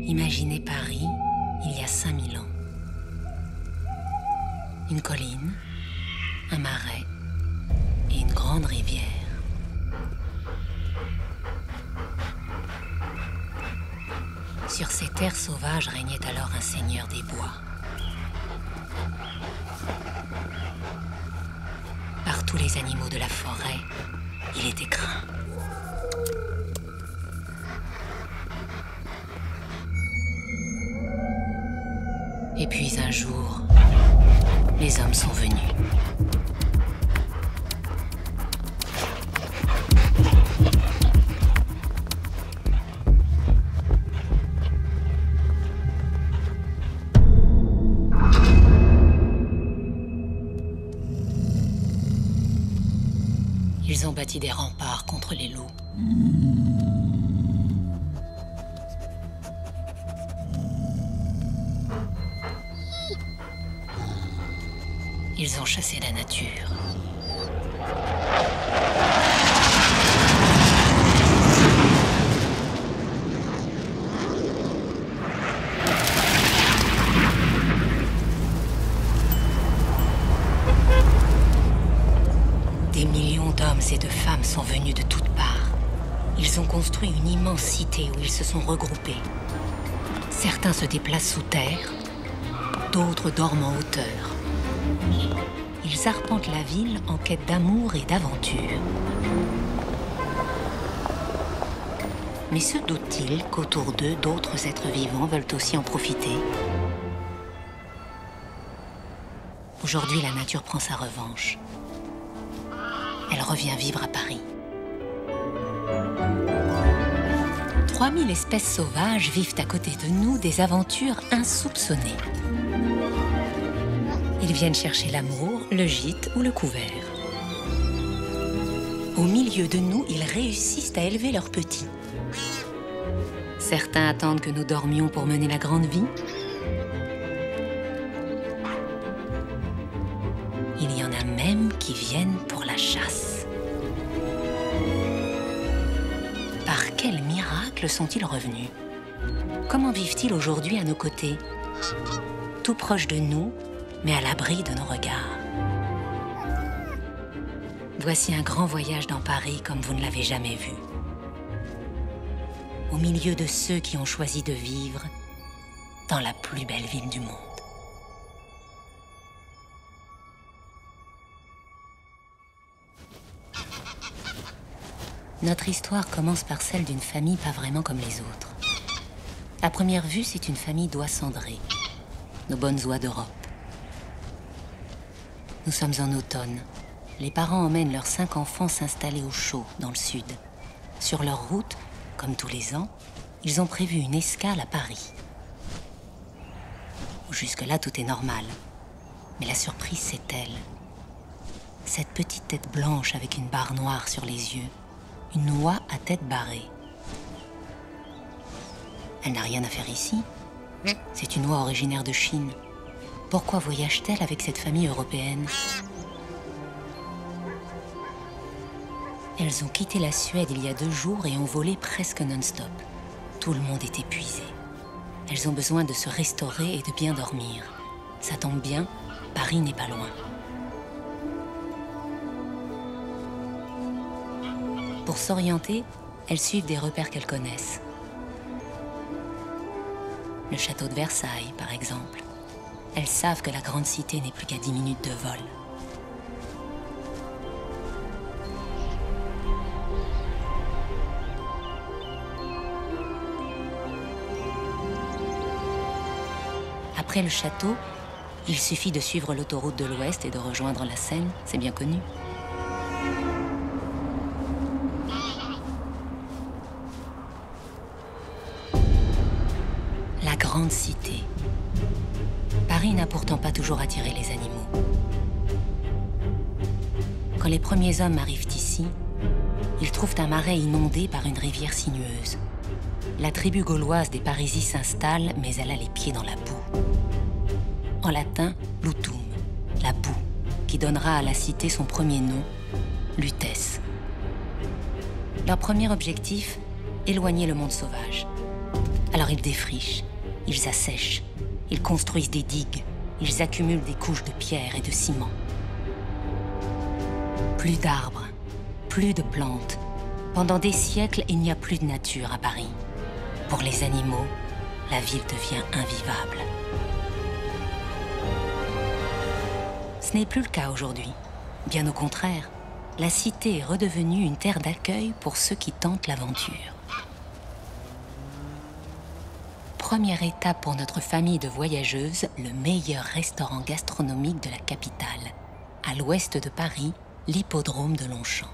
Imaginez Paris il y a 5000 ans. Une colline, un marais et une grande rivière. Sur ces terres sauvages régnait alors un seigneur des bois. Par tous les animaux de la forêt, il était craint. Et puis un jour, les hommes sont venus. Ils ont bâti des remparts contre les loups. Ils ont chassé la nature. Des millions d'hommes et de femmes sont venus de toutes parts. Ils ont construit une immense cité où ils se sont regroupés. Certains se déplacent sous terre, d'autres dorment en hauteur. Ils arpentent la ville en quête d'amour et d'aventure. Mais se doutent-ils qu'autour d'eux, d'autres êtres vivants veulent aussi en profiter? Aujourd'hui, la nature prend sa revanche. Elle revient vivre à Paris. 3000 espèces sauvages vivent à côté de nous des aventures insoupçonnées. Ils viennent chercher l'amour, le gîte ou le couvert. Au milieu de nous, ils réussissent à élever leurs petits. Certains attendent que nous dormions pour mener la grande vie. Il y en a même qui viennent pour la chasse. Par quel miracle sont-ils revenus? Comment vivent-ils aujourd'hui à nos côtés? Tout proche de nous, mais à l'abri de nos regards. Voici un grand voyage dans Paris comme vous ne l'avez jamais vu. Au milieu de ceux qui ont choisi de vivre dans la plus belle ville du monde. Notre histoire commence par celle d'une famille pas vraiment comme les autres. À première vue, c'est une famille d'oies cendrées, nos bonnes oies d'Europe. Nous sommes en automne. Les parents emmènent leurs 5 enfants s'installer au chaud, dans le sud. Sur leur route, comme tous les ans, ils ont prévu une escale à Paris. Jusque-là, tout est normal. Mais la surprise, c'est elle. Cette petite tête blanche avec une barre noire sur les yeux. Une oie à tête barrée. Elle n'a rien à faire ici. C'est une oie originaire de Chine. Pourquoi voyage-t-elle avec cette famille européenne? Elles ont quitté la Suède il y a 2 jours et ont volé presque non-stop. Tout le monde est épuisé. Elles ont besoin de se restaurer et de bien dormir. Ça tombe bien, Paris n'est pas loin. Pour s'orienter, elles suivent des repères qu'elles connaissent. Le château de Versailles, par exemple. Elles savent que la grande cité n'est plus qu'à 10 minutes de vol. Après le château, il suffit de suivre l'autoroute de l'Ouest et de rejoindre la Seine, c'est bien connu. La grande cité. Paris n'a pourtant pas toujours attiré les animaux. Quand les premiers hommes arrivent ici, ils trouvent un marais inondé par une rivière sinueuse. La tribu gauloise des Parisis s'installe, mais elle a les pieds dans la boue. En latin, lutum, la boue, qui donnera à la cité son premier nom, Lutèce. Leur premier objectif, éloigner le monde sauvage. Alors ils défrichent, ils assèchent, ils construisent des digues, ils accumulent des couches de pierre et de ciment. Plus d'arbres, plus de plantes. Pendant des siècles, il n'y a plus de nature à Paris. Pour les animaux, la ville devient invivable. Ce n'est plus le cas aujourd'hui. Bien au contraire, la cité est redevenue une terre d'accueil pour ceux qui tentent l'aventure. Première étape pour notre famille de voyageuses, le meilleur restaurant gastronomique de la capitale. À l'ouest de Paris, l'hippodrome de Longchamp.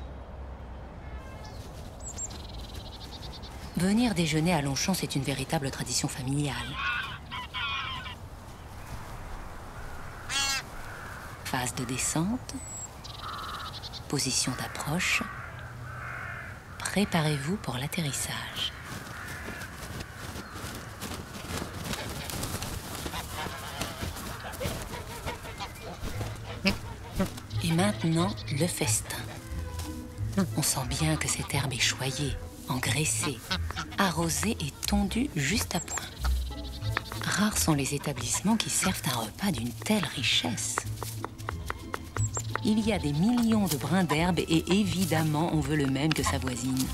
Venir déjeuner à Longchamp, c'est une véritable tradition familiale. Phase de descente, position d'approche, préparez-vous pour l'atterrissage. Et maintenant, le festin. On sent bien que cette herbe est choyée, engraissée, arrosée et tondue juste à point. Rares sont les établissements qui servent un repas d'une telle richesse. Il y a des millions de brins d'herbe et évidemment, on veut le même que sa voisine.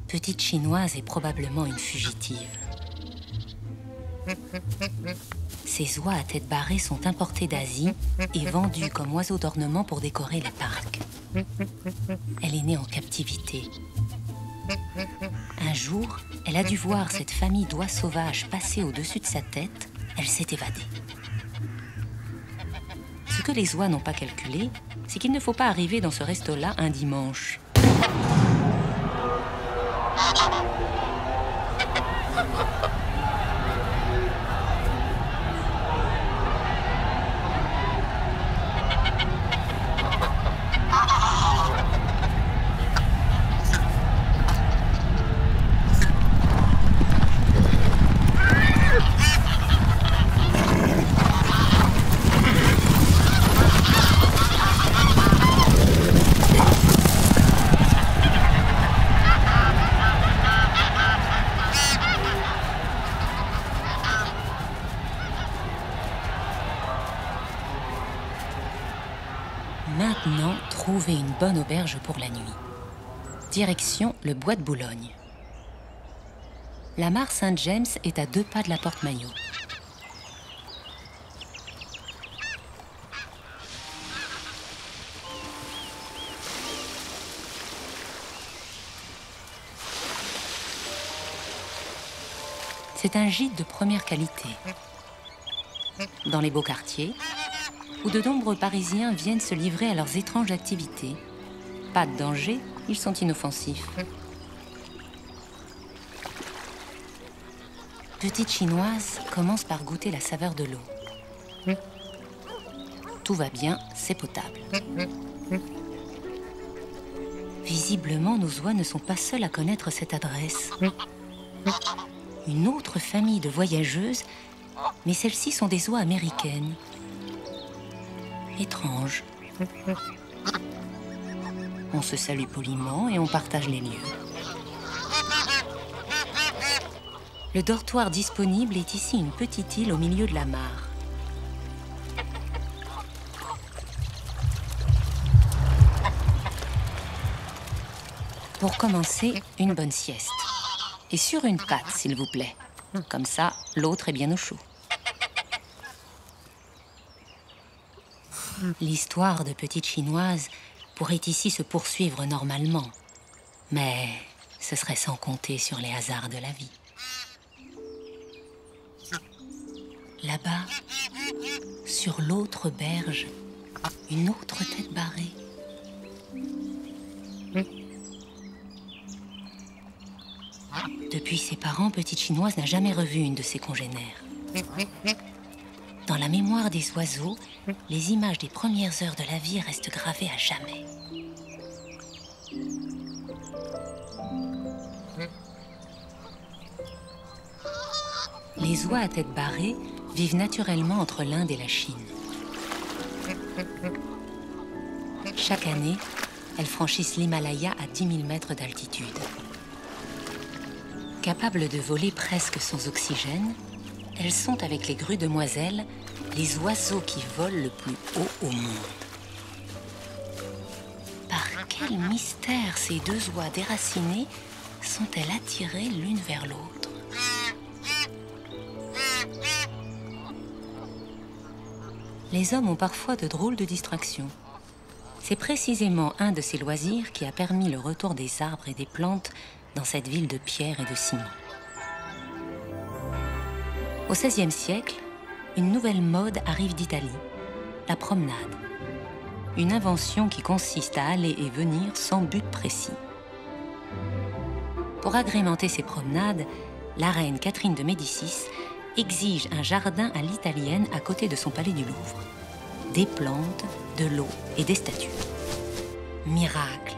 Petite Chinoise est probablement une fugitive. Ces oies à tête barrée sont importées d'Asie et vendues comme oiseaux d'ornement pour décorer les parcs. Elle est née en captivité. Un jour, elle a dû voir cette famille d'oies sauvages passer au-dessus de sa tête. Elle s'est évadée. Ce que les oies n'ont pas calculé, c'est qu'il ne faut pas arriver dans ce resto-là un dimanche. Maintenant, trouvez une bonne auberge pour la nuit. Direction le bois de Boulogne. La mare Saint-James est à 2 pas de la porte Maillot. C'est un gîte de première qualité. Dans les beaux quartiers, où de nombreux Parisiens viennent se livrer à leurs étranges activités. Pas de danger, ils sont inoffensifs. Petite Chinoise commence par goûter la saveur de l'eau. Tout va bien, c'est potable. Visiblement, nos oies ne sont pas seules à connaître cette adresse. Une autre famille de voyageuses, mais celles-ci sont des oies américaines. Étrange. On se salue poliment et on partage les lieux. Le dortoir disponible est ici une petite île au milieu de la mare. Pour commencer, une bonne sieste. Et sur une patte, s'il vous plaît. Comme ça, l'autre est bien au chaud. L'histoire de Petite Chinoise pourrait ici se poursuivre normalement. Mais ce serait sans compter sur les hasards de la vie. Là-bas, sur l'autre berge, une autre tête barrée. Depuis ses parents, Petite Chinoise n'a jamais revu une de ses congénères. Dans la mémoire des oiseaux, les images des premières heures de la vie restent gravées à jamais. Les oies à tête barrée vivent naturellement entre l'Inde et la Chine. Chaque année, elles franchissent l'Himalaya à 10 000 mètres d'altitude. Capables de voler presque sans oxygène, elles sont, avec les grues demoiselles, les oiseaux qui volent le plus haut au monde. Par quel mystère ces deux oies déracinées sont-elles attirées l'une vers l'autre? Les hommes ont parfois de drôles de distractions. C'est précisément un de ces loisirs qui a permis le retour des arbres et des plantes dans cette ville de pierre et de ciment. Au XVIe siècle, une nouvelle mode arrive d'Italie, la promenade. Une invention qui consiste à aller et venir sans but précis. Pour agrémenter ces promenades, la reine Catherine de Médicis exige un jardin à l'italienne à côté de son palais du Louvre. Des plantes, de l'eau et des statues. Miracle!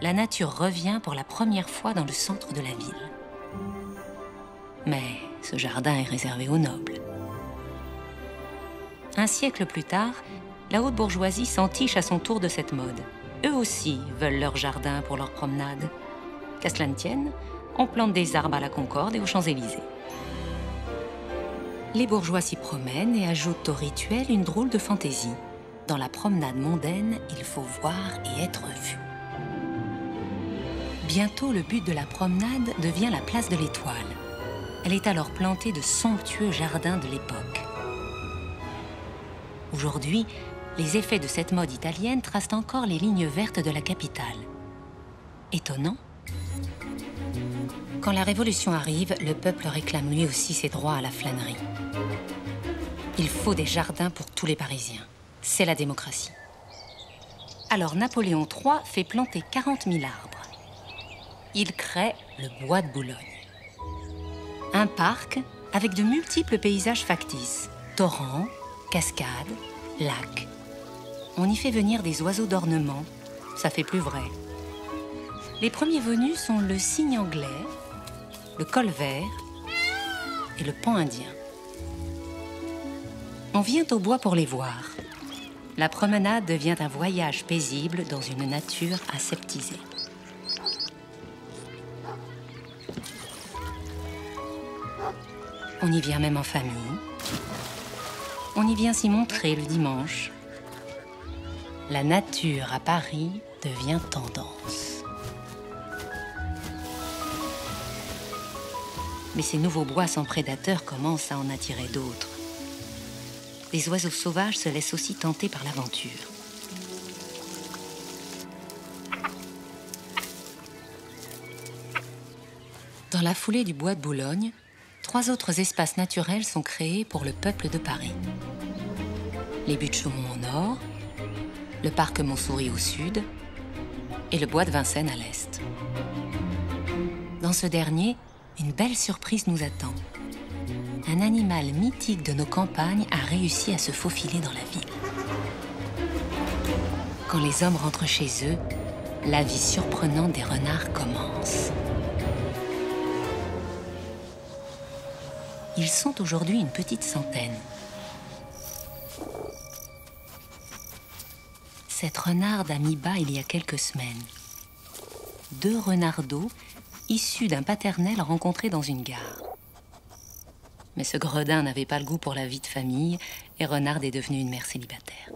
La nature revient pour la première fois dans le centre de la ville. Mais ce jardin est réservé aux nobles. Un siècle plus tard, la haute bourgeoisie s'entiche à son tour de cette mode. Eux aussi veulent leur jardin pour leur promenade. Qu'à cela ne tienne, on plante des arbres à la Concorde et aux Champs-Élysées. Les bourgeois s'y promènent et ajoutent au rituel une drôle de fantaisie. Dans la promenade mondaine, il faut voir et être vu. Bientôt, le but de la promenade devient la place de l'Étoile. Elle est alors plantée de somptueux jardins de l'époque. Aujourd'hui, les effets de cette mode italienne tracent encore les lignes vertes de la capitale. Étonnant? Quand la Révolution arrive, le peuple réclame lui aussi ses droits à la flânerie. Il faut des jardins pour tous les Parisiens. C'est la démocratie. Alors Napoléon III fait planter 40 000 arbres. Il crée le bois de Boulogne. Un parc avec de multiples paysages factices. Torrents, cascades, lacs. On y fait venir des oiseaux d'ornement. Ça fait plus vrai. Les premiers venus sont le cygne anglais, le colvert et le paon indien. On vient au bois pour les voir. La promenade devient un voyage paisible dans une nature aseptisée. On y vient même en famille. On y vient s'y montrer le dimanche. La nature à Paris devient tendance. Mais ces nouveaux bois sans prédateurs commencent à en attirer d'autres. Les oiseaux sauvages se laissent aussi tenter par l'aventure. Dans la foulée du bois de Boulogne, 3 autres espaces naturels sont créés pour le peuple de Paris. Les buttes Chaumont au nord, le parc Montsouris au sud et le bois de Vincennes à l'est. Dans ce dernier, une belle surprise nous attend. Un animal mythique de nos campagnes a réussi à se faufiler dans la ville. Quand les hommes rentrent chez eux, la vie surprenante des renards commence. Ils sont aujourd'hui une petite centaine. Cette renarde a mis bas il y a quelques semaines. 2 renardeaux issus d'un paternel rencontré dans une gare. Mais ce gredin n'avait pas le goût pour la vie de famille et Renarde est devenue une mère célibataire.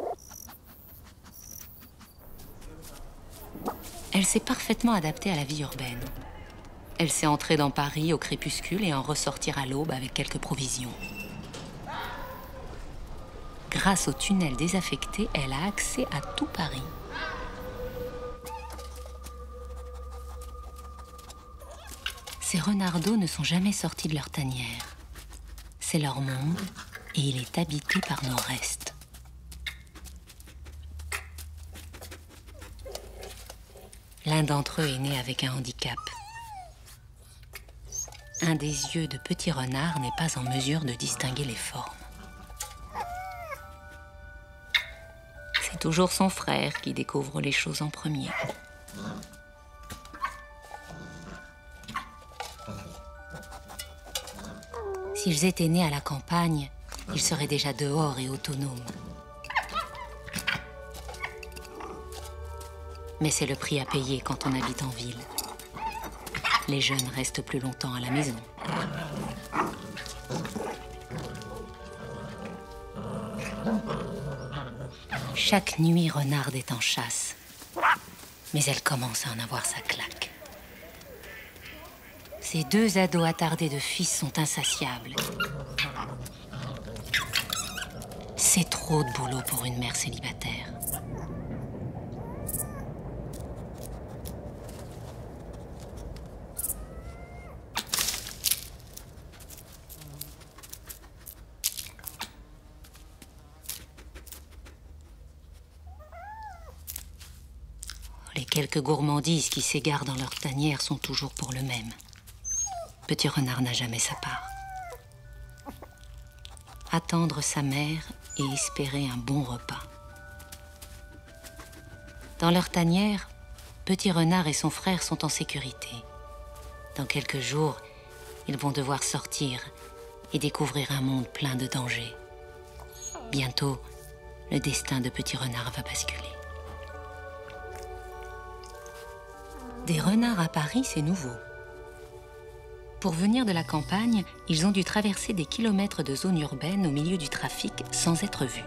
Elle s'est parfaitement adaptée à la vie urbaine. Elle sait entrer dans Paris au crépuscule et en ressortir à l'aube avec quelques provisions. Grâce au tunnel désaffecté, elle a accès à tout Paris. Ces renardeaux ne sont jamais sortis de leur tanière. C'est leur monde et il est habité par nos restes. L'un d'entre eux est né avec un handicap. Un des yeux de petit renard n'est pas en mesure de distinguer les formes. C'est toujours son frère qui découvre les choses en premier. S'ils étaient nés à la campagne, ils seraient déjà dehors et autonomes. Mais c'est le prix à payer quand on habite en ville. Les jeunes restent plus longtemps à la maison. Chaque nuit, Renarde est en chasse. Mais elle commence à en avoir sa claque. Ces deux ados attardés de fils sont insatiables. C'est trop de boulot pour une mère célibataire. Les quelques gourmandises qui s'égarent dans leur tanière sont toujours pour le même. Petit Renard n'a jamais sa part. Attendre sa mère et espérer un bon repas. Dans leur tanière, Petit Renard et son frère sont en sécurité. Dans quelques jours, ils vont devoir sortir et découvrir un monde plein de dangers. Bientôt, le destin de Petit Renard va basculer. Des renards à Paris, c'est nouveau. Pour venir de la campagne, ils ont dû traverser des kilomètres de zone urbaine au milieu du trafic sans être vus.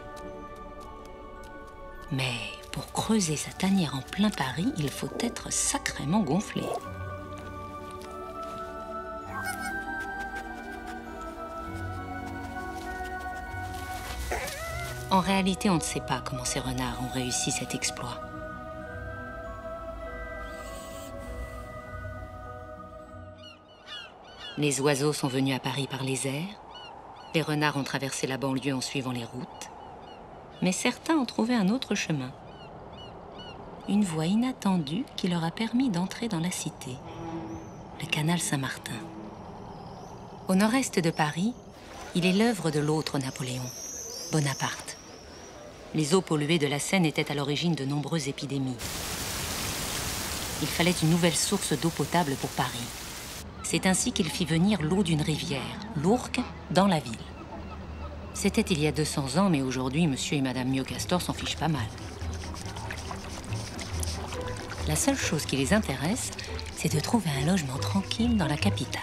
Mais pour creuser sa tanière en plein Paris, il faut être sacrément gonflé. En réalité, on ne sait pas comment ces renards ont réussi cet exploit. Les oiseaux sont venus à Paris par les airs, les renards ont traversé la banlieue en suivant les routes, mais certains ont trouvé un autre chemin. Une voie inattendue qui leur a permis d'entrer dans la cité, le canal Saint-Martin. Au nord-est de Paris, il est l'œuvre de l'autre Napoléon, Bonaparte. Les eaux polluées de la Seine étaient à l'origine de nombreuses épidémies. Il fallait une nouvelle source d'eau potable pour Paris. C'est ainsi qu'il fit venir l'eau d'une rivière, l'Ourcq, dans la ville. C'était il y a 200 ans, mais aujourd'hui, monsieur et madame Miocastor s'en fichent pas mal. La seule chose qui les intéresse, c'est de trouver un logement tranquille dans la capitale.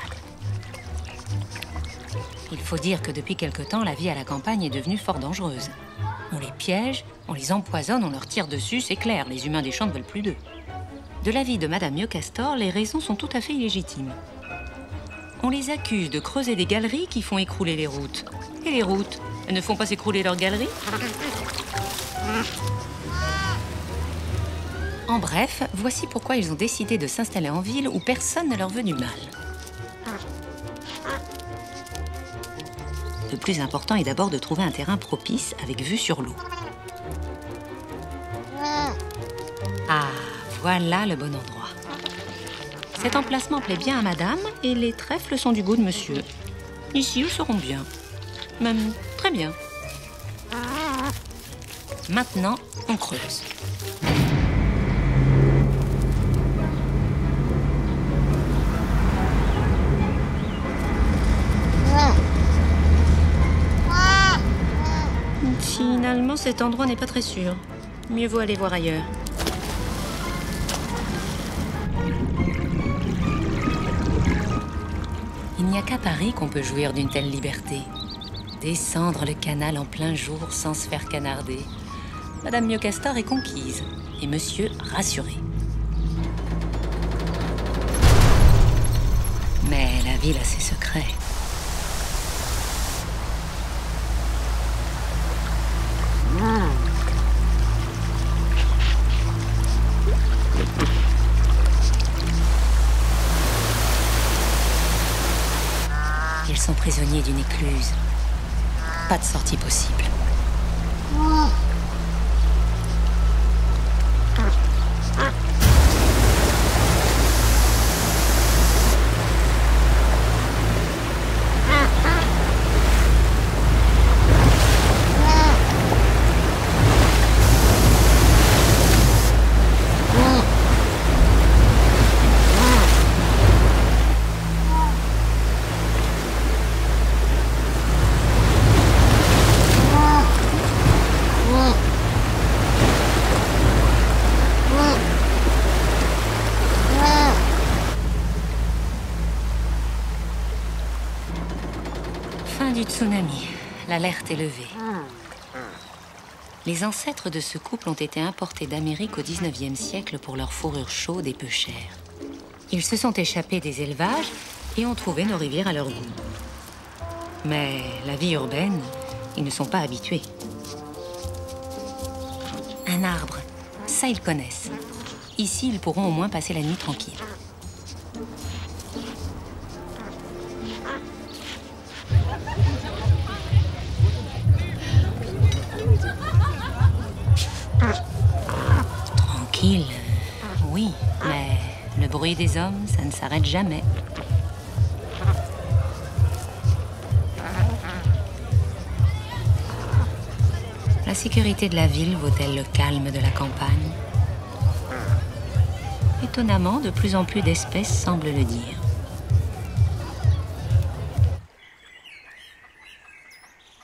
Il faut dire que depuis quelque temps, la vie à la campagne est devenue fort dangereuse. On les piège, on les empoisonne, on leur tire dessus, c'est clair, les humains des champs ne veulent plus d'eux. De l'avis de madame Miocastor, les raisons sont tout à fait illégitimes. On les accuse de creuser des galeries qui font écrouler les routes. Et les routes, elles ne font pas s'écrouler leurs galeries? En bref, voici pourquoi ils ont décidé de s'installer en ville où personne ne leur veut du mal. Le plus important est d'abord de trouver un terrain propice avec vue sur l'eau. Ah, voilà le bon endroit. Cet emplacement plaît bien à madame et les trèfles sont du goût de monsieur. Ici, ils seront bien. Même très bien. Maintenant, on creuse. Finalement, cet endroit n'est pas très sûr. Mieux vaut aller voir ailleurs. Il n'y a qu'à Paris qu'on peut jouir d'une telle liberté. Descendre le canal en plein jour sans se faire canarder. Madame Miocastor est conquise et monsieur rassuré. Mais la ville a ses secrets. Ils sont prisonniers d'une écluse. Pas de sortie possible. Fin du tsunami. L'alerte est levée. Les ancêtres de ce couple ont été importés d'Amérique au XIXe siècle pour leur fourrure chaude et peu chère. Ils se sont échappés des élevages et ont trouvé nos rivières à leur goût. Mais la vie urbaine, ils ne sont pas habitués. Un arbre, ça ils connaissent. Ici, ils pourront au moins passer la nuit tranquille. Tranquille, oui, mais le bruit des hommes, ça ne s'arrête jamais. La sécurité de la ville vaut-elle le calme de la campagne? Étonnamment, de plus en plus d'espèces semblent le dire.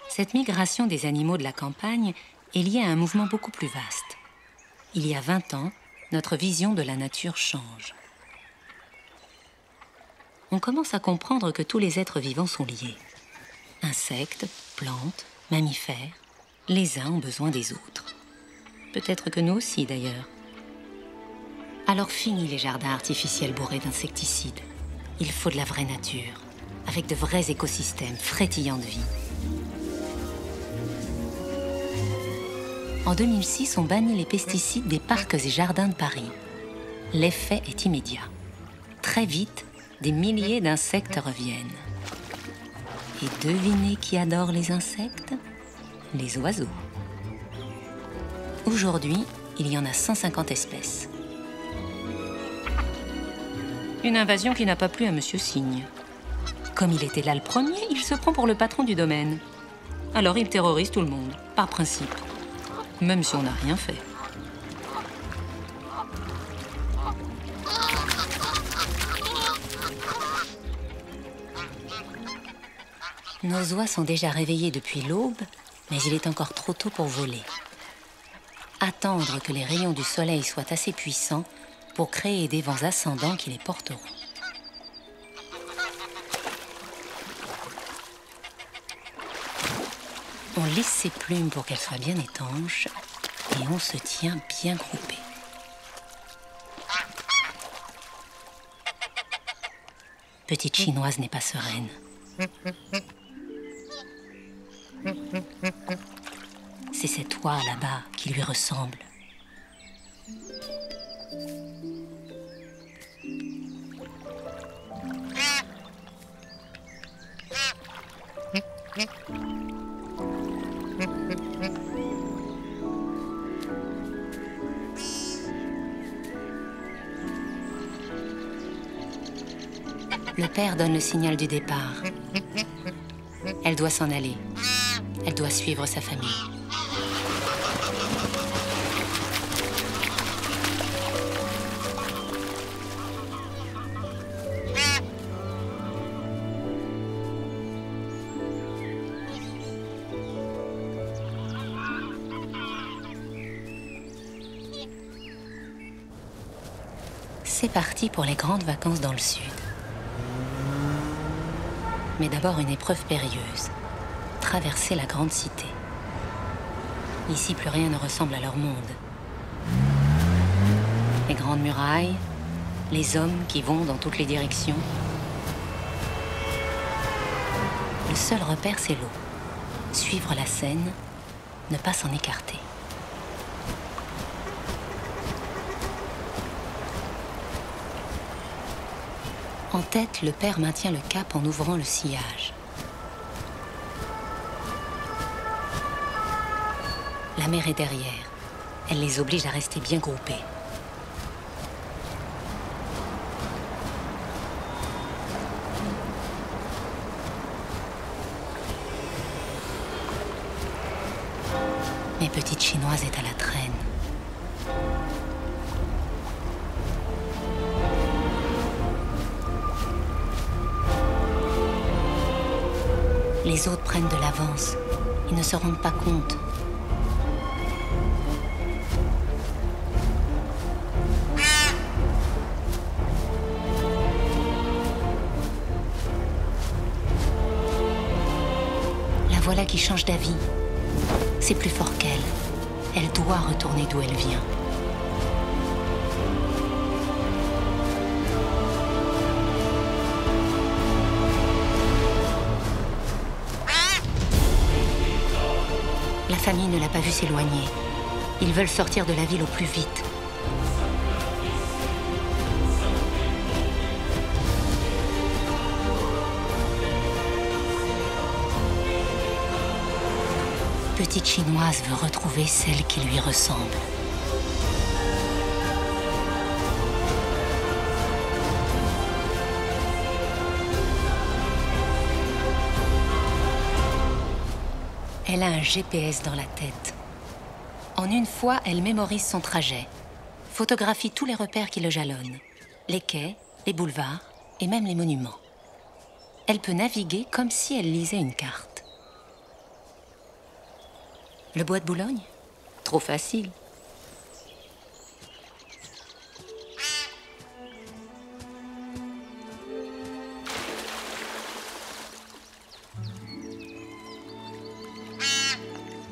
Cette migration des animaux de la campagne est liée à un mouvement beaucoup plus vaste. Il y a 20 ans, notre vision de la nature change. On commence à comprendre que tous les êtres vivants sont liés. Insectes, plantes, mammifères, les uns ont besoin des autres. Peut-être que nous aussi, d'ailleurs. Alors fini les jardins artificiels bourrés d'insecticides. Il faut de la vraie nature, avec de vrais écosystèmes frétillants de vie. En 2006, on bannit les pesticides des parcs et jardins de Paris. L'effet est immédiat. Très vite, des milliers d'insectes reviennent. Et devinez qui adore les insectes? Les oiseaux. Aujourd'hui, il y en a 150 espèces. Une invasion qui n'a pas plu à Monsieur Cygne. Comme il était là le premier, il se prend pour le patron du domaine. Alors il terrorise tout le monde, par principe. Même si on n'a rien fait. Nos oies sont déjà réveillées depuis l'aube, mais il est encore trop tôt pour voler. Attendre que les rayons du soleil soient assez puissants pour créer des vents ascendants qui les porteront. On lisse ses plumes pour qu'elles soient bien étanches et on se tient bien groupé. Petite chinoise n'est pas sereine. C'est cette oie là-bas qui lui ressemble. Le père donne le signal du départ. Elle doit s'en aller. Elle doit suivre sa famille. C'est parti pour les grandes vacances dans le sud. Mais d'abord une épreuve périlleuse. Traverser la grande cité. Ici, plus rien ne ressemble à leur monde. Les grandes murailles, les hommes qui vont dans toutes les directions. Le seul repère, c'est l'eau. Suivre la Seine, ne pas s'en écarter. En tête, le père maintient le cap en ouvrant le sillage. La mère est derrière. Elle les oblige à rester bien groupés. Mais petite chinoise est à la traîne. Les autres prennent de l'avance. Ils ne se rendent pas compte. voilà qui change d'avis. C'est plus fort qu'elle. Elle doit retourner d'où elle vient. La famille ne l'a pas vu s'éloigner. Ils veulent sortir de la ville au plus vite. Petite Chinoise veut retrouver celle qui lui ressemble. Elle a un GPS dans la tête. En une fois, elle mémorise son trajet, photographie tous les repères qui le jalonnent, les quais, les boulevards et même les monuments. Elle peut naviguer comme si elle lisait une carte. Le bois de Boulogne? Trop facile.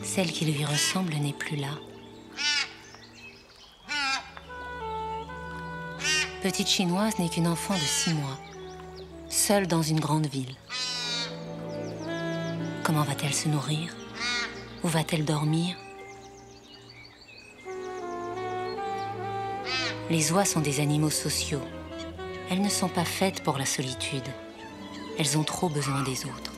Celle qui lui ressemble n'est plus là. Petite Chinoise n'est qu'une enfant de 6 mois, seule dans une grande ville. Comment va-t-elle se nourrir? Où va-t-elle dormir? Les oies sont des animaux sociaux. Elles ne sont pas faites pour la solitude. Elles ont trop besoin des autres.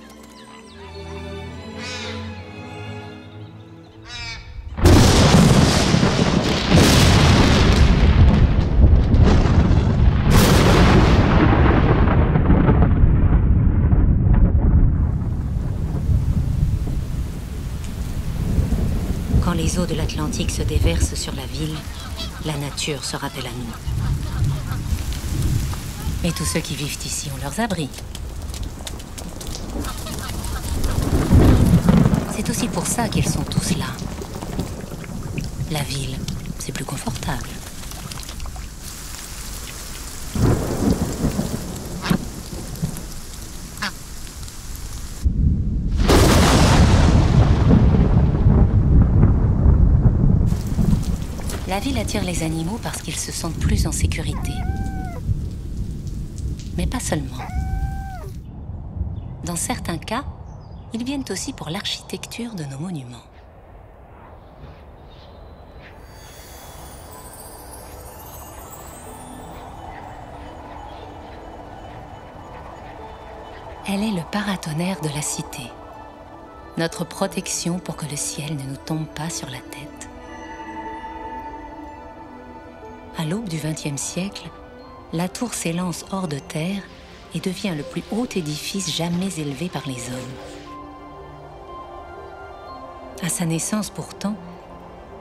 Quand les eaux de l'Atlantique se déversent sur la ville, la nature se rappelle à nous. Et tous ceux qui vivent ici ont leurs abris. C'est aussi pour ça qu'ils sont tous là. La ville, c'est plus confortable. La ville attire les animaux parce qu'ils se sentent plus en sécurité. Mais pas seulement. Dans certains cas, ils viennent aussi pour l'architecture de nos monuments. Elle est le paratonnerre de la cité. Notre protection pour que le ciel ne nous tombe pas sur la tête. À l'aube du XXe siècle, la tour s'élance hors de terre et devient le plus haut édifice jamais élevé par les hommes. À sa naissance pourtant,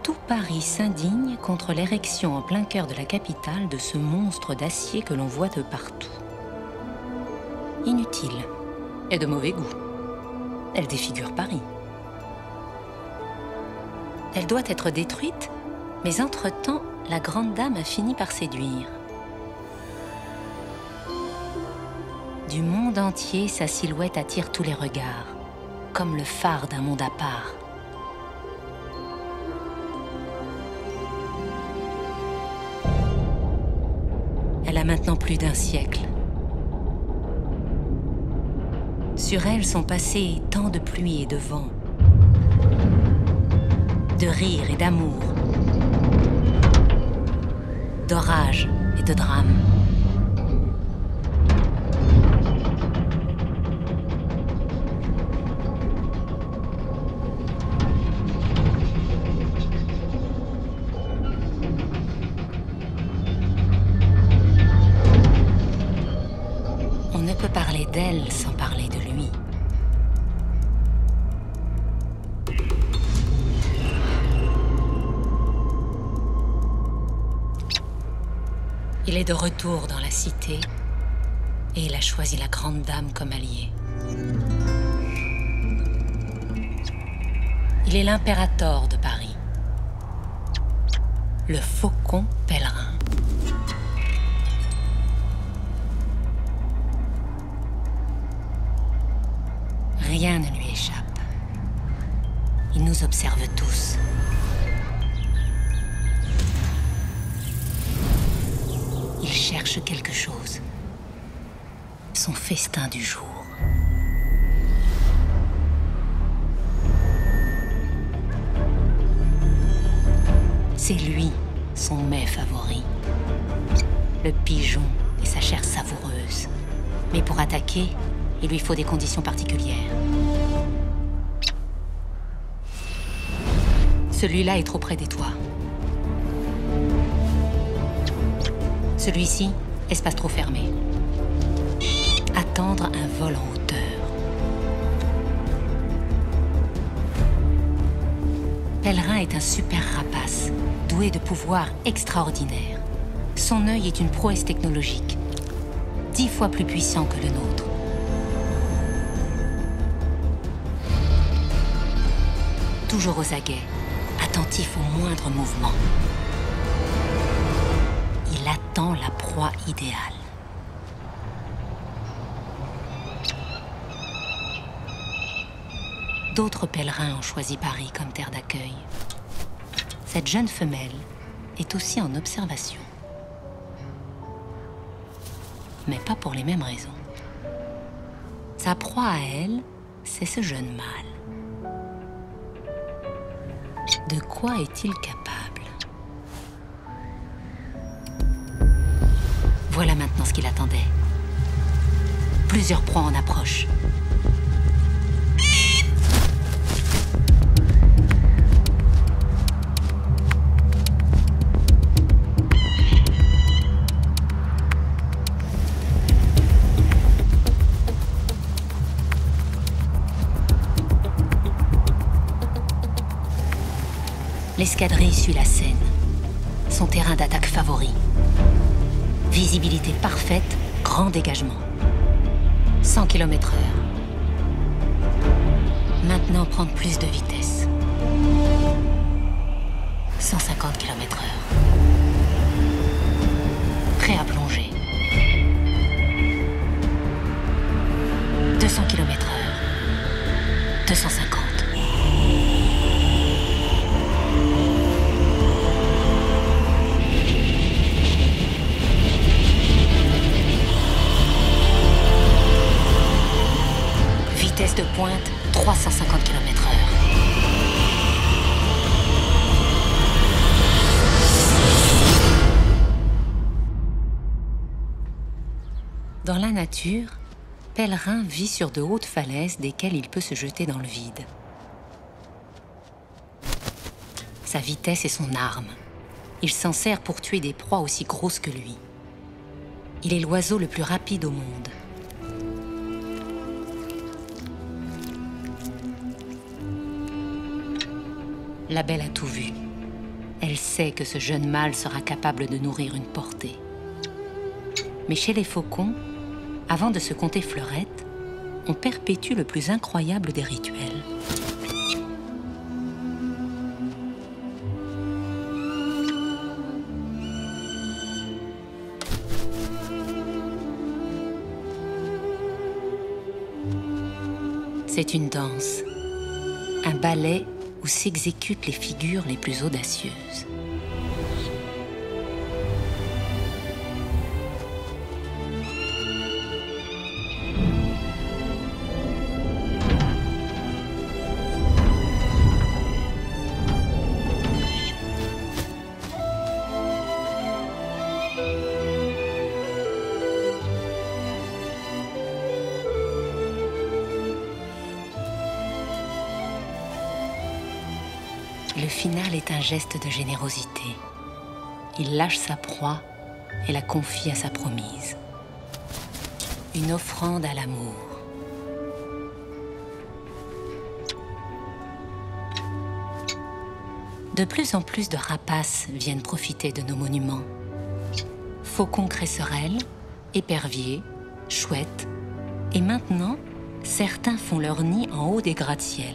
tout Paris s'indigne contre l'érection en plein cœur de la capitale de ce monstre d'acier que l'on voit de partout. Inutile et de mauvais goût. Elle défigure Paris. Elle doit être détruite, mais entre-temps, la grande dame a fini par séduire. Du monde entier, sa silhouette attire tous les regards, comme le phare d'un monde à part. Elle a maintenant plus d'1 siècle. Sur elle sont passés tant de pluie et de vent, de rire et d'amour, d'orage et de drame. On ne peut parler d'elle sans parler de lui. Il est de retour dans la cité et il a choisi la grande dame comme alliée. Il est l'impérator de Paris, le faucon pèlerin. Rien ne lui échappe. Il nous observe tous. Il cherche quelque chose. Son festin du jour. C'est lui, son mets favori. Le pigeon et sa chair savoureuse. Mais pour attaquer, il lui faut des conditions particulières. Celui-là est trop près des toits. Celui-ci, espace trop fermé. Attendre un vol en hauteur. Pèlerin est un super rapace, doué de pouvoirs extraordinaires. Son œil est une prouesse technologique, 10 fois plus puissant que le nôtre. Toujours aux aguets, attentif au moindre mouvement. Il attend la proie idéale. D'autres pèlerins ont choisi Paris comme terre d'accueil. Cette jeune femelle est aussi en observation. Mais pas pour les mêmes raisons. Sa proie à elle, c'est ce jeune mâle. De quoi est-il capable? Voilà maintenant ce qu'il attendait. Plusieurs proies en approche. L'escadrille suit la Seine, son terrain d'attaque favori. Visibilité parfaite, grand dégagement. 100 km/h. Maintenant, prendre plus de vitesse. 150 km/h. Prêt à plonger. 200 km/h. 250. Vitesse de pointe, 350 km/h. Dans la nature, Pèlerin vit sur de hautes falaises desquelles il peut se jeter dans le vide. Sa vitesse est son arme. Il s'en sert pour tuer des proies aussi grosses que lui. Il est l'oiseau le plus rapide au monde. La belle a tout vu. Elle sait que ce jeune mâle sera capable de nourrir une portée. Mais chez les faucons, avant de se compter fleurette, on perpétue le plus incroyable des rituels. C'est une danse, un ballet où s'exécutent les figures les plus audacieuses. Le final est un geste de générosité. Il lâche sa proie et la confie à sa promise. Une offrande à l'amour. De plus en plus de rapaces viennent profiter de nos monuments. Faucons cresserelles, éperviers, chouettes, et maintenant, certains font leur nid en haut des gratte-ciel.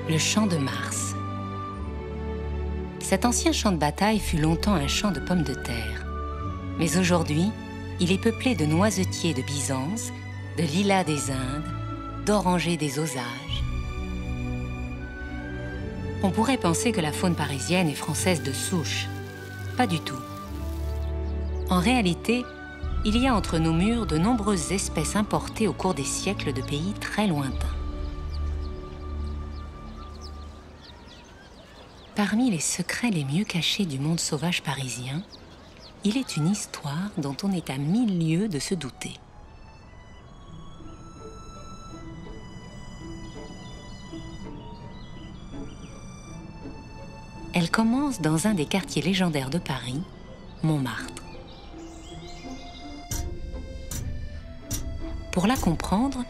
Le champ de Mars. Cet ancien champ de bataille fut longtemps un champ de pommes de terre. Mais aujourd'hui, Il est peuplé de noisetiers de Byzance, de lilas des Indes, d'orangers des Osages. On pourrait penser que la faune parisienne est française de souche. Pas du tout. En réalité, il y a entre nos murs de nombreuses espèces importées au cours des siècles de pays très lointains. Parmi les secrets les mieux cachés du monde sauvage parisien, il est une histoire dont on est à 1000 lieues de se douter. Elle commence dans un des quartiers légendaires de Paris, Montmartre. Pour la comprendre,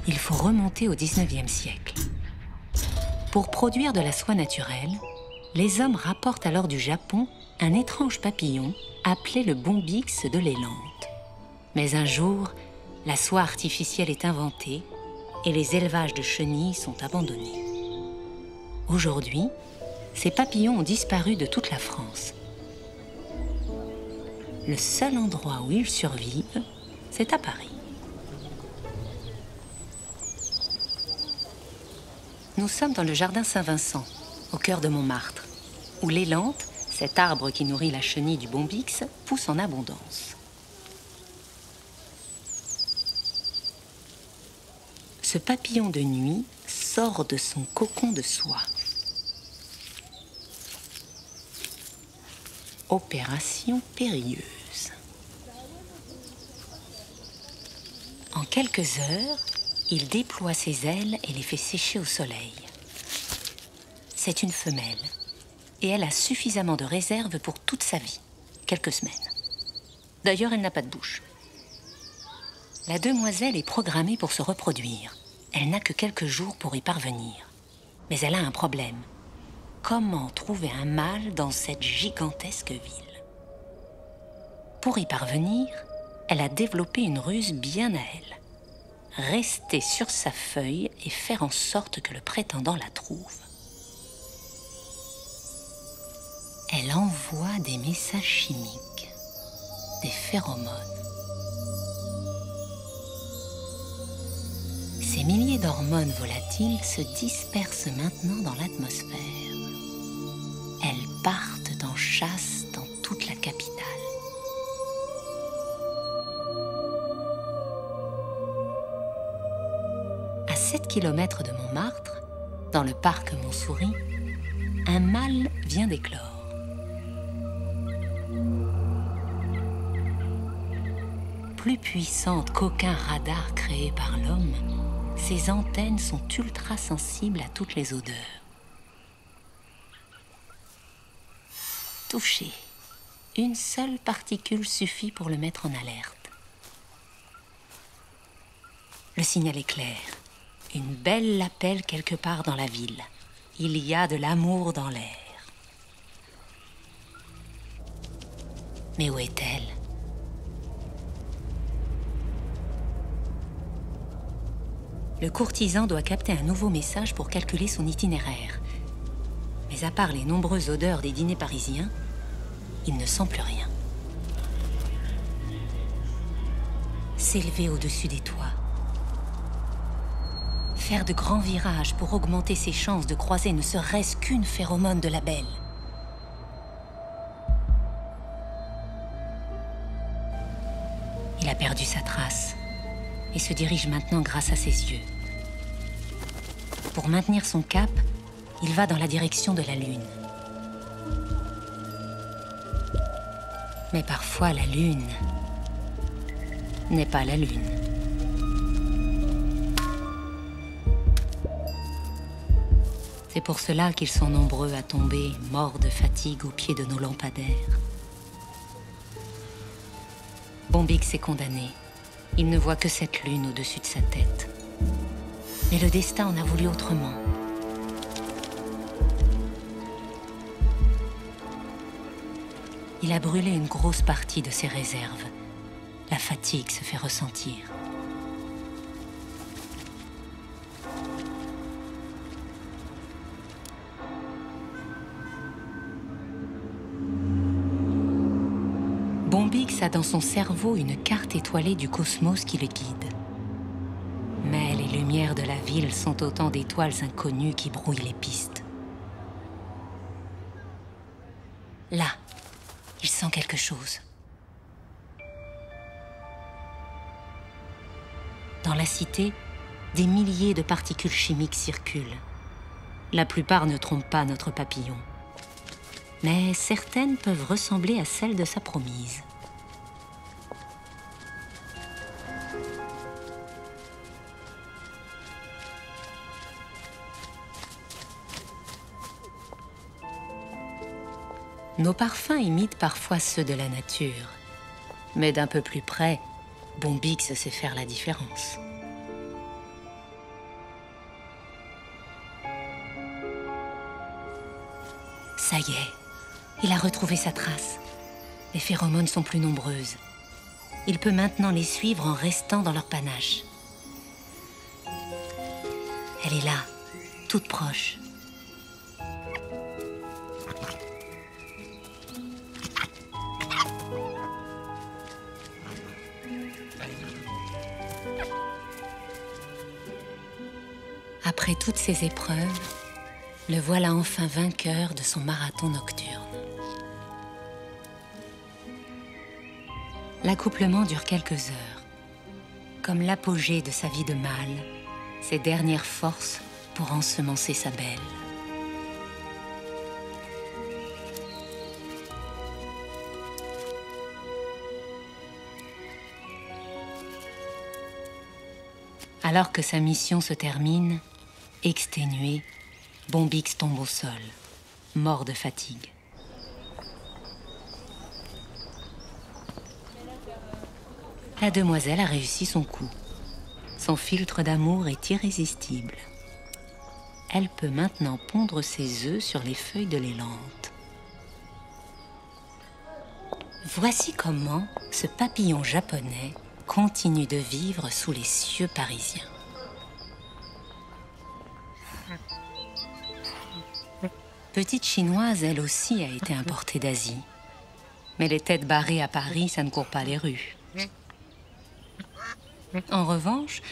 il faut remonter au XIXe siècle. Pour produire de la soie naturelle, les hommes rapportent alors du Japon un étrange papillon appelé le bombix de l'Élante. Mais un jour, la soie artificielle est inventée et les élevages de chenilles sont abandonnés. Aujourd'hui, ces papillons ont disparu de toute la France. Le seul endroit où ils survivent, c'est à Paris. Nous sommes dans le jardin Saint-Vincent, au cœur de Montmartre, où l'élante, cet arbre qui nourrit la chenille du bombix, pousse en abondance. Ce papillon de nuit sort de son cocon de soie. Opération périlleuse. En quelques heures, il déploie ses ailes et les fait sécher au soleil. C'est une femelle, et elle a suffisamment de réserve pour toute sa vie, quelques semaines. D'ailleurs, elle n'a pas de bouche. La demoiselle est programmée pour se reproduire. Elle n'a que quelques jours pour y parvenir. Mais elle a un problème. Comment trouver un mâle dans cette gigantesque ville? Pour y parvenir, elle a développé une ruse bien à elle. Rester sur sa feuille et faire en sorte que le prétendant la trouve. Elle envoie des messages chimiques, des phéromones. Ces milliers d'hormones volatiles se dispersent maintenant dans l'atmosphère. Elles partent en chasse dans toute la capitale. À 7 km de Montmartre, dans le parc Montsouris, un mâle vient d'éclore. Plus puissante qu'aucun radar créé par l'homme, ses antennes sont ultra sensibles à toutes les odeurs. Touché, une seule particule suffit pour le mettre en alerte. Le signal est clair. Une belle l'appelle quelque part dans la ville. Il y a de l'amour dans l'air. Mais où est-elle? Le courtisan doit capter un nouveau message pour calculer son itinéraire. Mais à part les nombreuses odeurs des dîners parisiens, il ne sent plus rien. S'élever au-dessus des toits. Faire de grands virages pour augmenter ses chances de croiser ne serait-ce qu'une phéromone de la belle. Il a perdu sa trace et se dirige maintenant grâce à ses yeux. Pour maintenir son cap, il va dans la direction de la Lune. Mais parfois, la Lune n'est pas la Lune. C'est pour cela qu'ils sont nombreux à tomber, morts de fatigue, au pied de nos lampadaires. Bombix est condamné. Il ne voit que cette lune au-dessus de sa tête. Mais le destin en a voulu autrement. Il a brûlé une grosse partie de ses réserves. La fatigue se fait ressentir. Bombix a dans son cerveau une carte étoilée du cosmos qui le guide. Mais les lumières de la ville sont autant d'étoiles inconnues qui brouillent les pistes. Là, il sent quelque chose. Dans la cité, des milliers de particules chimiques circulent. La plupart ne trompent pas notre papillon. Mais certaines peuvent ressembler à celles de sa promise. Nos parfums imitent parfois ceux de la nature. Mais d'un peu plus près, Bombix sait faire la différence. Ça y est, il a retrouvé sa trace. Les phéromones sont plus nombreuses. Il peut maintenant les suivre en restant dans leur panache. Elle est là, toute proche. Après toutes ces épreuves, le voilà enfin vainqueur de son marathon nocturne. L'accouplement dure quelques heures. Comme l'apogée de sa vie de mâle, ses dernières forces pour ensemencer sa belle. Alors que sa mission se termine, exténué, Bombix tombe au sol, mort de fatigue. La demoiselle a réussi son coup. Son filtre d'amour est irrésistible. Elle peut maintenant pondre ses œufs sur les feuilles de l'élante. Voici comment ce papillon japonais continue de vivre sous les cieux parisiens. Petite chinoise, elle aussi, a été importée d'Asie. Mais les têtes barrées à Paris, ça ne court pas les rues. En revanche,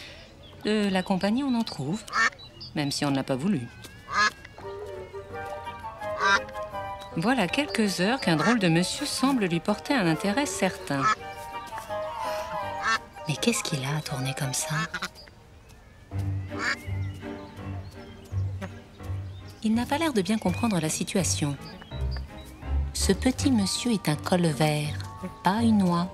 de la compagnie, on en trouve, même si on ne l'a pas voulu. Voilà quelques heures qu'un drôle de monsieur semble lui porter un intérêt certain. Mais qu'est-ce qu'il a à tourner comme ça? Il n'a pas l'air de bien comprendre la situation. Ce petit monsieur est un colvert, pas une oie.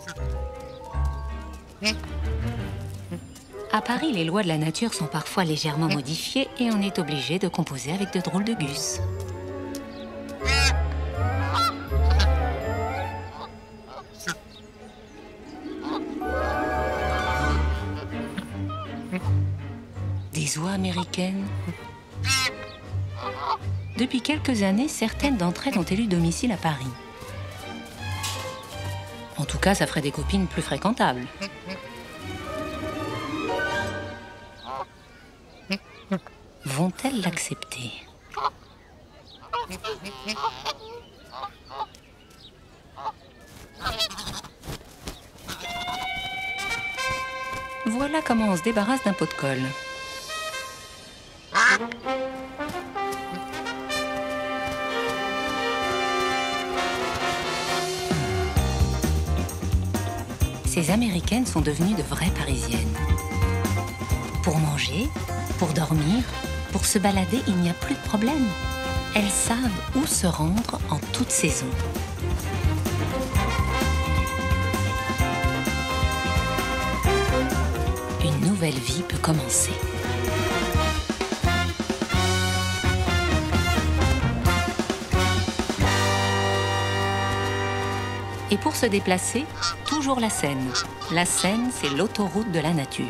À Paris, les lois de la nature sont parfois légèrement modifiées et on est obligé de composer avec de drôles de gus. Des oies américaines. Depuis quelques années, certaines d'entre elles ont élu domicile à Paris. En tout cas, ça ferait des copines plus fréquentables. Vont-elles l'accepter? Voilà comment on se débarrasse d'un pot de colle. Ces Américaines sont devenues de vraies Parisiennes. Pour manger, pour dormir, pour se balader, il n'y a plus de problème. Elles savent où se rendre en toute saison. Une nouvelle vie peut commencer. Et pour se déplacer, toujours la Seine. La Seine, c'est l'autoroute de la nature.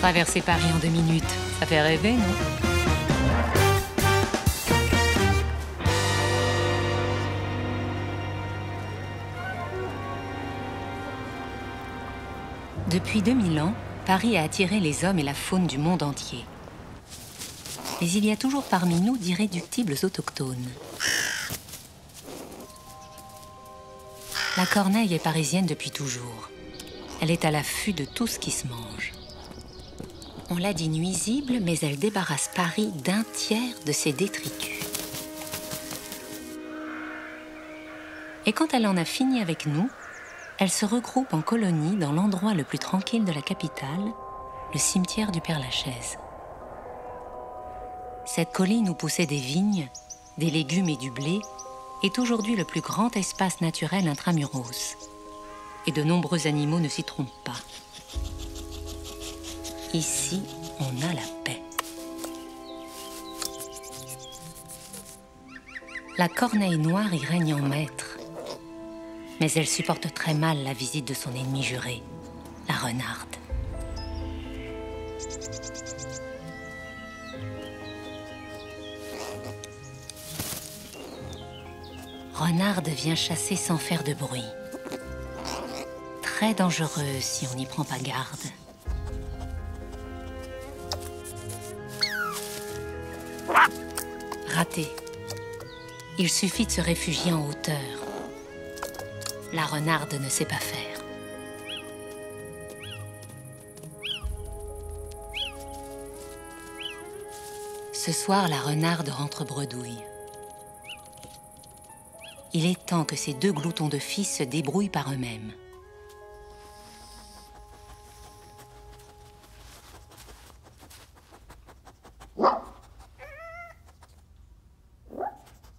Traverser Paris en 2 minutes, ça fait rêver, non? Depuis 2000 ans, Paris a attiré les hommes et la faune du monde entier. Mais il y a toujours parmi nous d'irréductibles autochtones. La corneille est parisienne depuis toujours. Elle est à l'affût de tout ce qui se mange. On l'a dit nuisible, mais elle débarrasse Paris d'un tiers de ses détritus. Et quand elle en a fini avec nous, elle se regroupe en colonies dans l'endroit le plus tranquille de la capitale, le cimetière du Père-Lachaise. Cette colline où poussaient des vignes, des légumes et du blé est aujourd'hui le plus grand espace naturel intramuros. Et de nombreux animaux ne s'y trompent pas. Ici, on a la paix. La corneille noire y règne en maître. Mais elle supporte très mal la visite de son ennemi juré, la renarde. Renarde vient chasser sans faire de bruit. Très dangereuse si on n'y prend pas garde. Raté. Il suffit de se réfugier en hauteur. La renarde ne sait pas faire. Ce soir, la renarde rentre bredouille. Il est temps que ces deux gloutons de fils se débrouillent par eux-mêmes.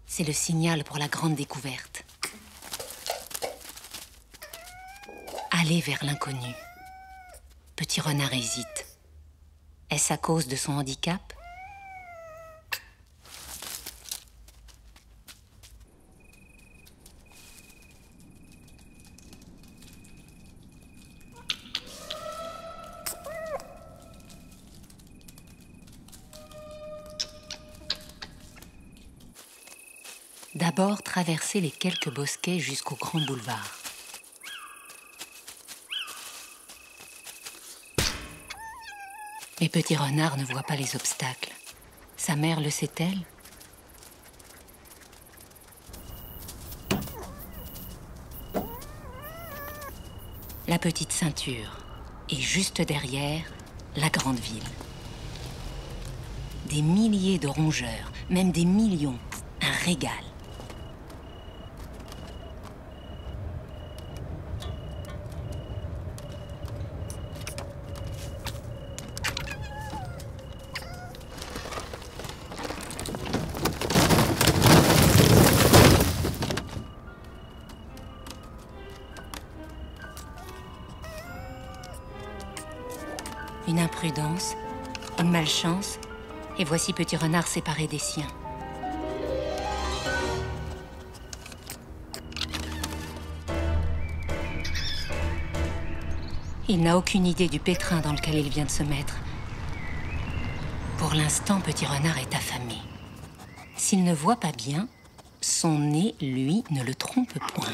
C'est le signal pour la grande découverte. Aller vers l'inconnu. Petit renard hésite. Est-ce à cause de son handicap ? D'abord traverser les quelques bosquets jusqu'au grand boulevard. Mais Petit Renard ne voit pas les obstacles. Sa mère le sait-elle ? La petite ceinture et juste derrière, la grande ville. Des milliers de rongeurs, même des millions, un régal. Une imprudence, une malchance, et voici Petit Renard séparé des siens. Il n'a aucune idée du pétrin dans lequel il vient de se mettre. Pour l'instant, Petit Renard est affamé. S'il ne voit pas bien, son nez, lui, ne le trompe point.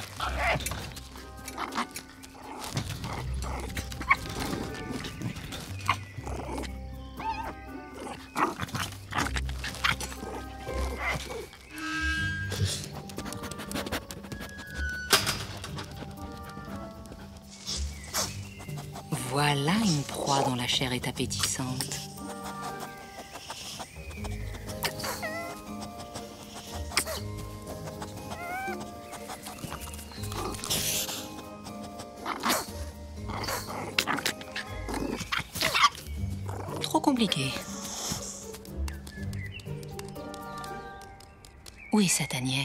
Voilà une proie dont la chair est appétissante. Trop compliqué. Où est sa tanière ?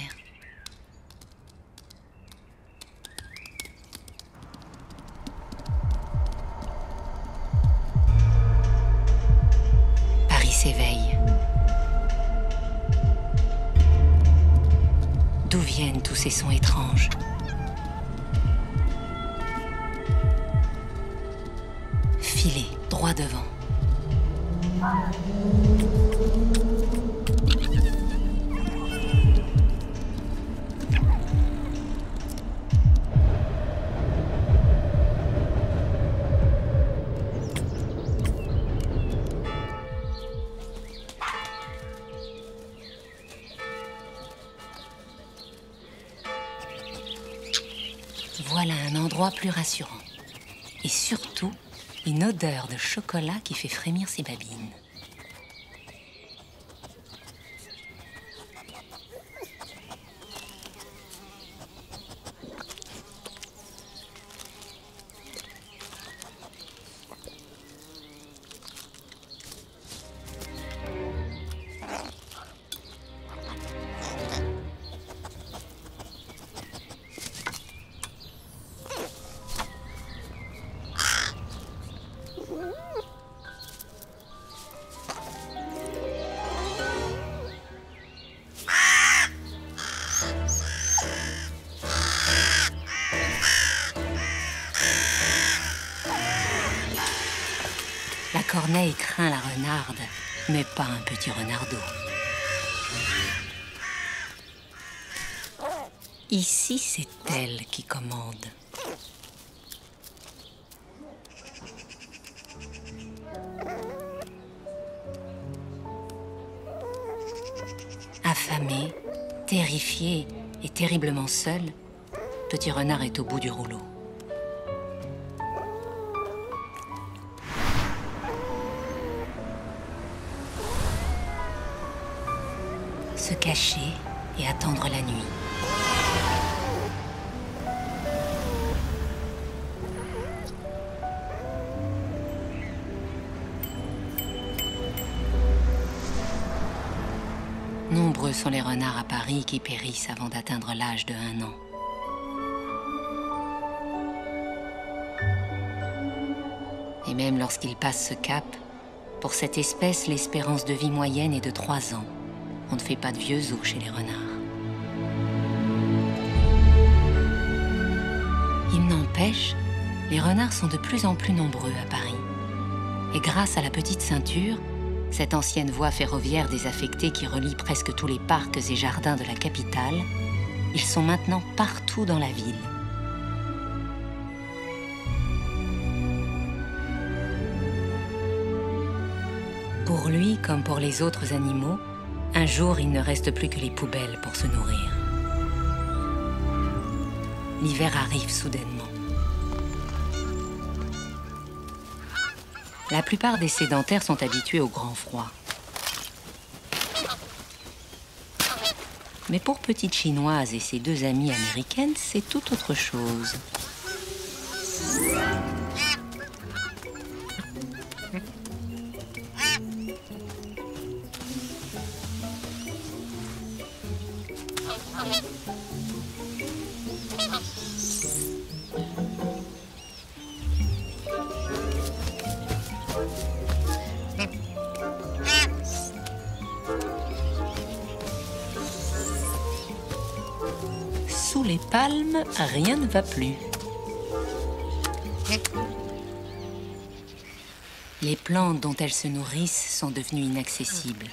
S'éveille. D'où viennent tous ces sons étranges? Filez droit devant. endroit plus rassurant. Et surtout, une odeur de chocolat qui fait frémir ses babines. La corneille craint la renarde, mais pas un petit renardeau. Ici, c'est elle qui commande. Affamé, terrifié et terriblement seul, Petit Renard est au bout du rouleau. Se cacher et attendre la nuit. Nombreux sont les renards à Paris qui périssent avant d'atteindre l'âge de 1 an. Et même lorsqu'ils passent ce cap, pour cette espèce, l'espérance de vie moyenne est de 3 ans. On ne fait pas de vieux os chez les renards. Il n'empêche, les renards sont de plus en plus nombreux à Paris. Et grâce à la petite ceinture, cette ancienne voie ferroviaire désaffectée qui relie presque tous les parcs et jardins de la capitale, ils sont maintenant partout dans la ville. Pour lui, comme pour les autres animaux, un jour, il ne reste plus que les poubelles pour se nourrir. L'hiver arrive soudainement. La plupart des sédentaires sont habitués au grand froid. Mais pour Petite Chinoise et ses 2 amies américaines, c'est tout autre chose. Sous les palmes, rien ne va plus. Les plantes dont elles se nourrissent sont devenues inaccessibles.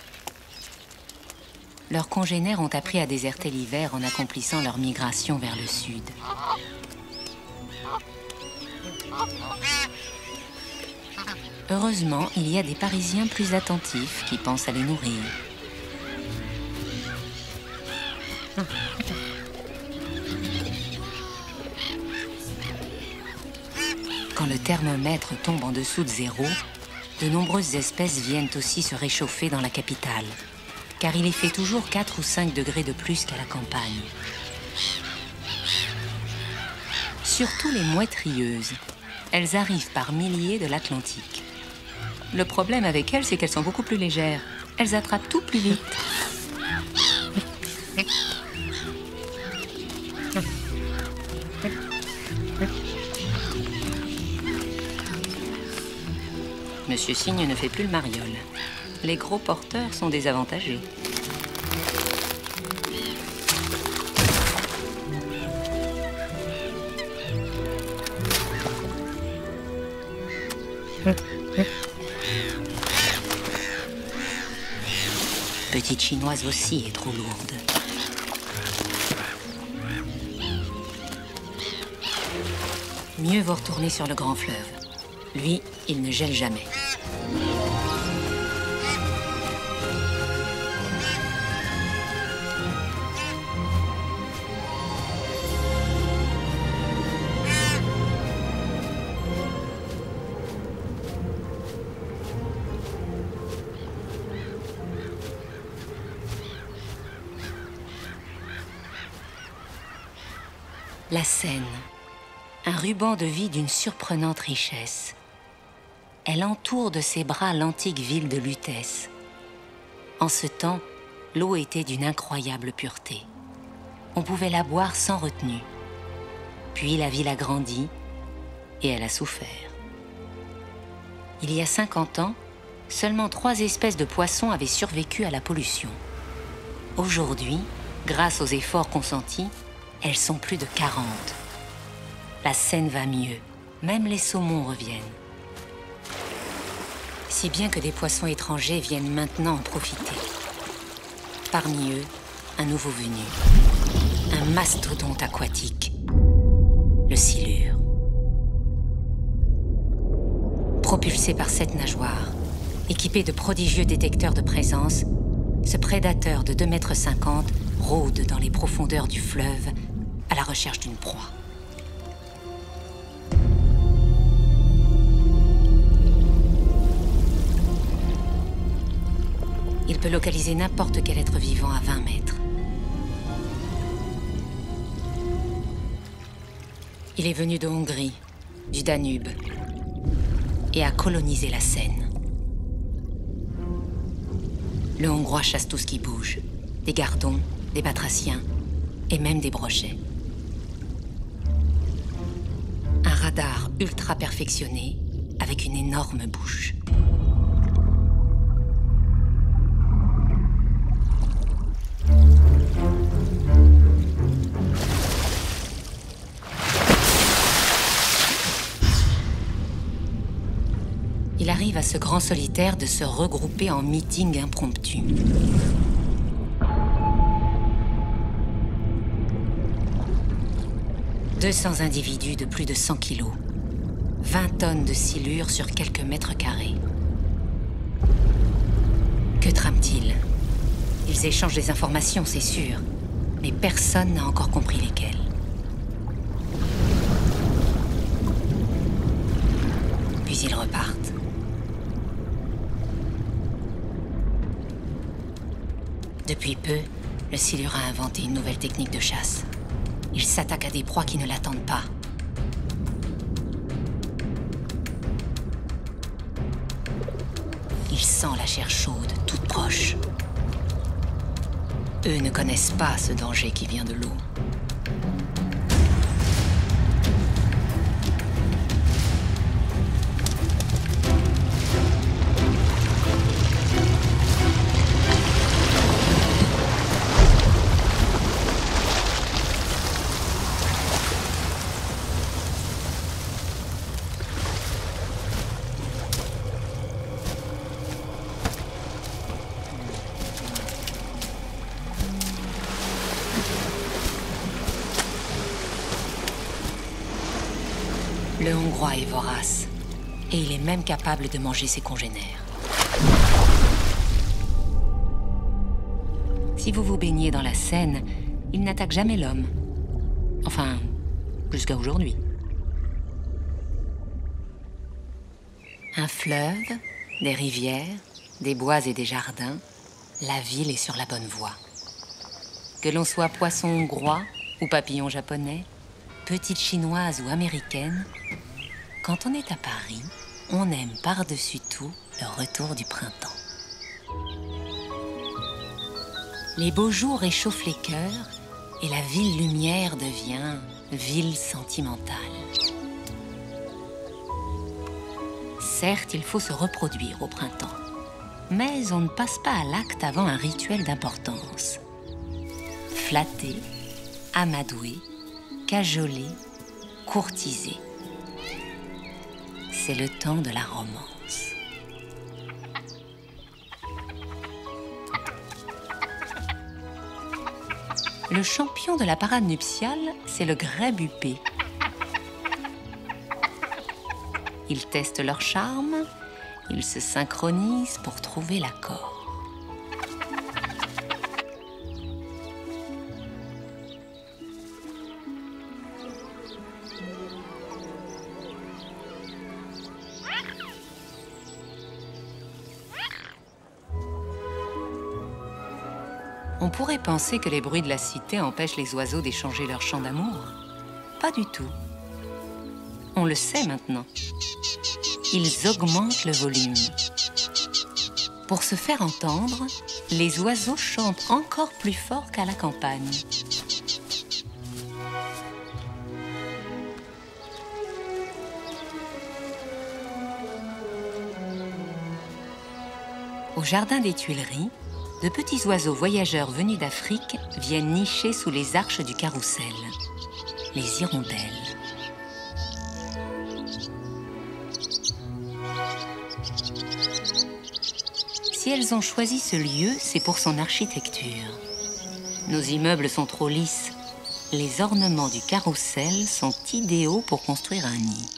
Leurs congénères ont appris à déserter l'hiver en accomplissant leur migration vers le sud. Heureusement, il y a des Parisiens plus attentifs qui pensent à les nourrir. Quand le thermomètre tombe en dessous de 0, de nombreuses espèces viennent aussi se réchauffer dans la capitale, car il y fait toujours 4 ou 5 degrés de plus qu'à la campagne. Surtout les mouettes rieuses. Elles arrivent par milliers de l'Atlantique. Le problème avec elles, c'est qu'elles sont beaucoup plus légères. Elles attrapent tout plus vite. Monsieur Cygne ne fait plus le mariole. Les gros porteurs sont désavantagés. Petite Chinoise aussi est trop lourde. Mieux vaut retourner sur le grand fleuve. Lui, il ne gèle jamais. La Seine, un ruban de vie d'une surprenante richesse. Elle entoure de ses bras l'antique ville de Lutèce. En ce temps, l'eau était d'une incroyable pureté. On pouvait la boire sans retenue. Puis la ville a grandi et elle a souffert. Il y a 50 ans, seulement 3 espèces de poissons avaient survécu à la pollution. Aujourd'hui, grâce aux efforts consentis, elles sont plus de 40. La Seine va mieux, même les saumons reviennent. Si bien que des poissons étrangers viennent maintenant en profiter. Parmi eux, un nouveau venu. Un mastodonte aquatique. Le silure. Propulsé par 7 nageoires, équipé de prodigieux détecteurs de présence, ce prédateur de 2,50 m rôde dans les profondeurs du fleuve à la recherche d'une proie. Il peut localiser n'importe quel être vivant à 20 mètres. Il est venu de Hongrie, du Danube, et a colonisé la Seine. Le Hongrois chasse tout ce qui bouge. Des gardons, des batraciens et même des brochets. Un radar ultra perfectionné avec une énorme bouche. Il arrive à ce grand solitaire de se regrouper en meeting impromptu. « 200 individus de plus de 100 kilos. 20 tonnes de silure sur quelques mètres carrés. Que trament-ils? Ils échangent des informations, c'est sûr, mais personne n'a encore compris lesquelles. Puis ils repartent. Depuis peu, le silure a inventé une nouvelle technique de chasse. Il s'attaque à des proies qui ne l'attendent pas. Il sent la chair chaude, toute proche. Eux ne connaissent pas ce danger qui vient de l'eau. Le Hongrois est vorace, et il est même capable de manger ses congénères. Si vous vous baignez dans la Seine, il n'attaque jamais l'homme. Enfin, jusqu'à aujourd'hui. Un fleuve, des rivières, des bois et des jardins, la ville est sur la bonne voie. Que l'on soit poisson hongrois ou papillon japonais, petite chinoise ou américaine, quand on est à Paris, on aime par-dessus tout le retour du printemps. Les beaux jours réchauffent les cœurs et la ville lumière devient ville sentimentale. Certes, il faut se reproduire au printemps, mais on ne passe pas à l'acte avant un rituel d'importance. Flatter, amadouer, cajoler, courtiser. C'est le temps de la romance. Le champion de la parade nuptiale, c'est le grèbe huppé. Ils testent leur charme, ils se synchronisent pour trouver l'accord. On pourrait penser que les bruits de la cité empêchent les oiseaux d'échanger leur chant d'amour. Pas du tout. On le sait maintenant. Ils augmentent le volume. Pour se faire entendre, les oiseaux chantent encore plus fort qu'à la campagne. Au jardin des Tuileries, de petits oiseaux voyageurs venus d'Afrique viennent nicher sous les arches du carrousel, les hirondelles. Si elles ont choisi ce lieu, c'est pour son architecture. Nos immeubles sont trop lisses. Les ornements du carrousel sont idéaux pour construire un nid.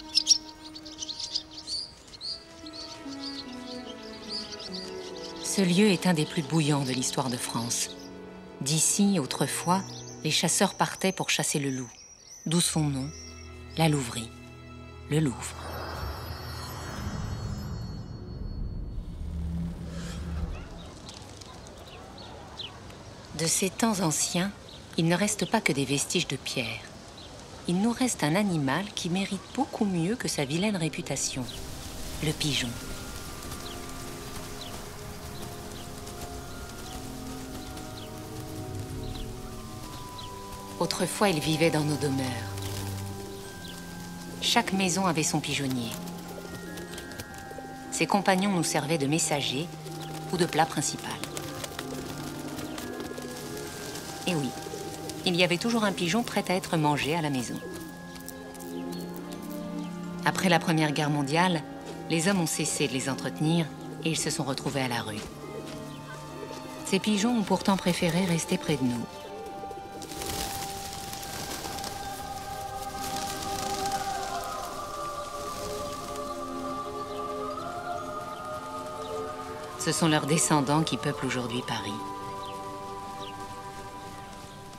Ce lieu est un des plus bouillants de l'histoire de France. D'ici, autrefois, les chasseurs partaient pour chasser le loup, d'où son nom, la Louverie, le Louvre. De ces temps anciens, il ne reste pas que des vestiges de pierre. Il nous reste un animal qui mérite beaucoup mieux que sa vilaine réputation, le pigeon. Autrefois, il vivait dans nos demeures. Chaque maison avait son pigeonnier. Ses compagnons nous servaient de messagers ou de plat principal. Et oui, il y avait toujours un pigeon prêt à être mangé à la maison. Après la Première Guerre mondiale, les hommes ont cessé de les entretenir et ils se sont retrouvés à la rue. Ces pigeons ont pourtant préféré rester près de nous. Ce sont leurs descendants qui peuplent aujourd'hui Paris.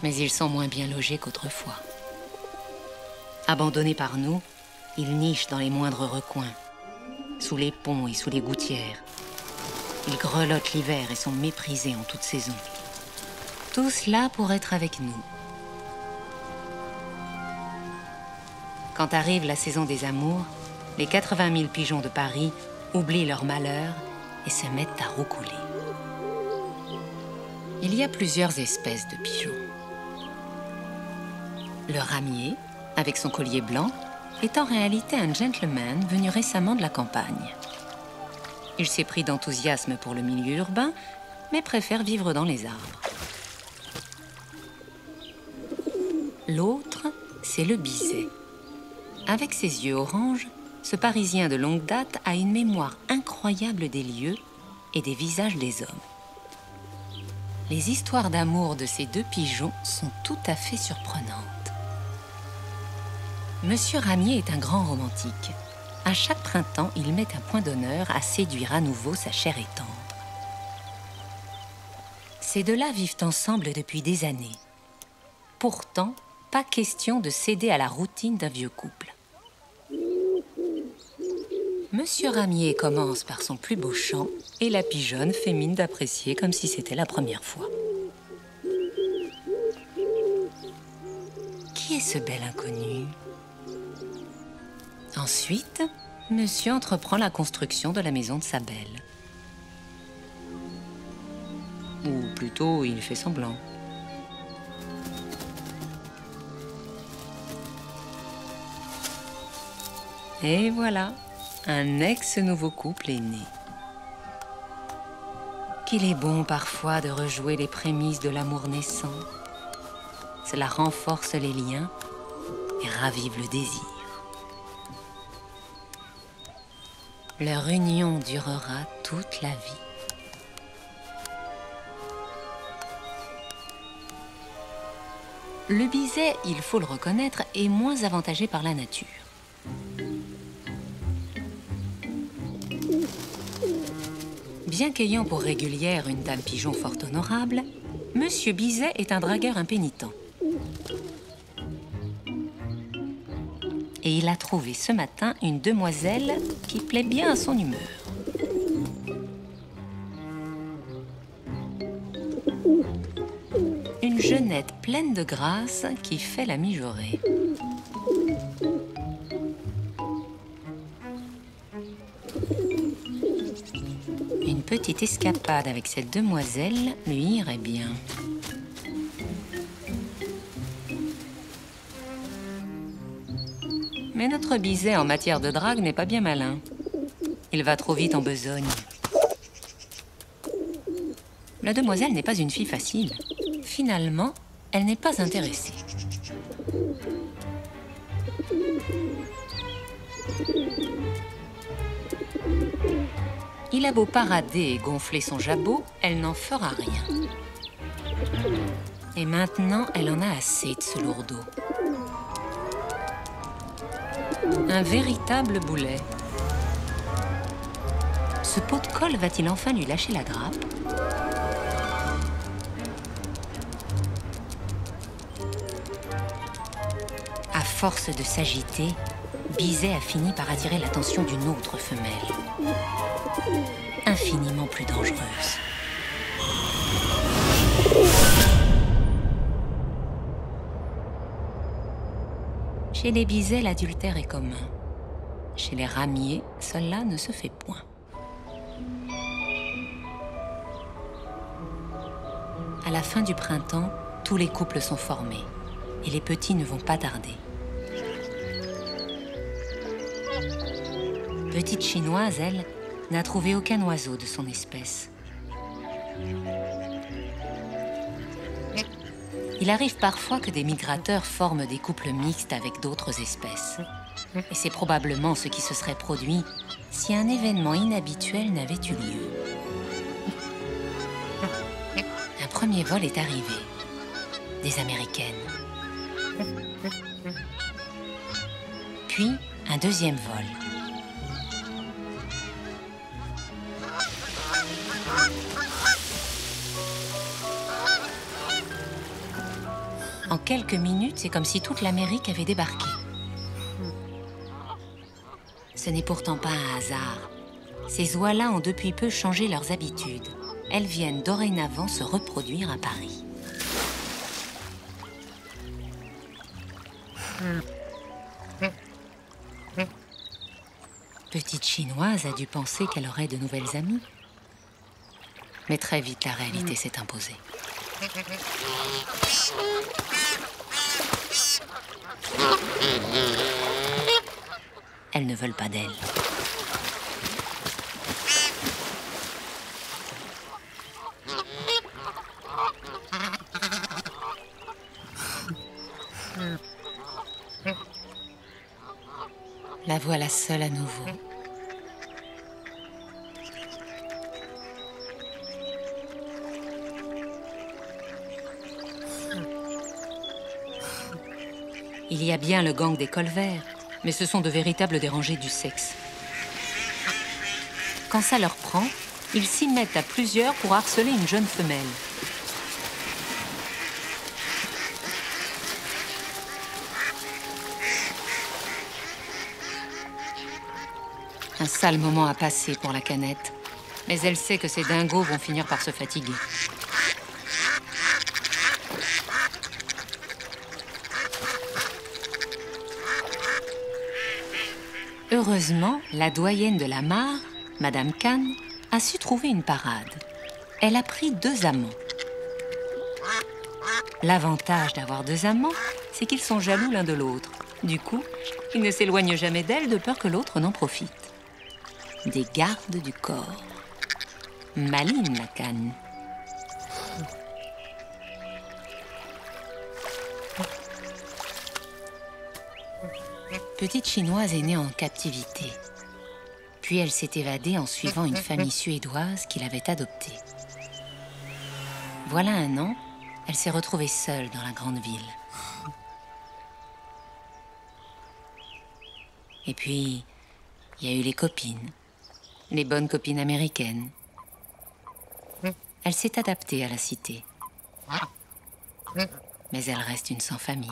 Mais ils sont moins bien logés qu'autrefois. Abandonnés par nous, ils nichent dans les moindres recoins, sous les ponts et sous les gouttières. Ils grelottent l'hiver et sont méprisés en toute saison. Tout cela pour être avec nous. Quand arrive la saison des amours, les 80 000 pigeons de Paris oublient leur malheur et se mettent à roucouler. Il y a plusieurs espèces de pigeons. Le ramier, avec son collier blanc, est en réalité un gentleman venu récemment de la campagne. Il s'est pris d'enthousiasme pour le milieu urbain, mais préfère vivre dans les arbres. L'autre, c'est le biset. Avec ses yeux orange, ce Parisien de longue date a une mémoire incroyable des lieux et des visages des hommes. Les histoires d'amour de ces deux pigeons sont tout à fait surprenantes. Monsieur Ramier est un grand romantique. À chaque printemps, il met un point d'honneur à séduire à nouveau sa chère et tendre. Ces deux-là vivent ensemble depuis des années. Pourtant, pas question de céder à la routine d'un vieux couple. Monsieur Ramier commence par son plus beau chant et la pigeonne fait mine d'apprécier comme si c'était la première fois. Qui est ce bel inconnu ? Ensuite, monsieur entreprend la construction de la maison de sa belle. Ou plutôt, il fait semblant. Et voilà, un ex-nouveau couple est né. Qu'il est bon parfois de rejouer les prémices de l'amour naissant. Cela renforce les liens et ravive le désir. Leur union durera toute la vie. Le biset, il faut le reconnaître, est moins avantagé par la nature. Bien qu'ayant pour régulière une dame pigeon fort honorable, Monsieur Biset est un dragueur impénitent. Et il a trouvé ce matin une demoiselle qui plaît bien à son humeur. Une jeunette tête pleine de grâce qui fait la mijaurée. Une petite escapade avec cette demoiselle lui irait bien. Mais notre biset en matière de drague n'est pas bien malin. Il va trop vite en besogne. La demoiselle n'est pas une fille facile. Finalement, elle n'est pas intéressée. Il a beau parader et gonfler son jabot, elle n'en fera rien. Et maintenant, elle en a assez de ce lourdeau. Un véritable boulet. Ce pot de colle va-t-il enfin lui lâcher la grappe? À force de s'agiter, Bizet a fini par attirer l'attention d'une autre femelle. Infiniment plus dangereuse. Chez les Bizet, l'adultère est commun. Chez les ramiers, cela ne se fait point. À la fin du printemps, tous les couples sont formés et les petits ne vont pas tarder. Petite chinoise, elle, n'a trouvé aucun oiseau de son espèce. Il arrive parfois que des migrateurs forment des couples mixtes avec d'autres espèces. Et c'est probablement ce qui se serait produit si un événement inhabituel n'avait eu lieu. Un premier vol est arrivé. Des Américaines. Puis, un deuxième vol. En quelques minutes, c'est comme si toute l'Amérique avait débarqué. Ce n'est pourtant pas un hasard. Ces oies-là ont depuis peu changé leurs habitudes. Elles viennent dorénavant se reproduire à Paris. Petite chinoise a dû penser qu'elle aurait de nouvelles amies. Mais très vite, la réalité s'est imposée. Elles ne veulent pas d'elle. La voilà seule à nouveau. Il y a bien le gang des colverts, mais ce sont de véritables dérangés du sexe. Quand ça leur prend, ils s'y mettent à plusieurs pour harceler une jeune femelle. Un sale moment à passer pour la canette, mais elle sait que ces dingos vont finir par se fatiguer. Heureusement, la doyenne de la mare, Madame Kahn, a su trouver une parade. Elle a pris 2 amants. L'avantage d'avoir 2 amants, c'est qu'ils sont jaloux l'un de l'autre. Du coup, ils ne s'éloignent jamais d'elle de peur que l'autre n'en profite. Des gardes du corps. Maline, la Kahn. Petite chinoise est née en captivité. Puis elle s'est évadée en suivant une famille suédoise qui l'avait adoptée. Voilà un an, elle s'est retrouvée seule dans la grande ville. Et puis, il y a eu les copines, les bonnes copines américaines. Elle s'est adaptée à la cité. Mais elle reste une sans famille.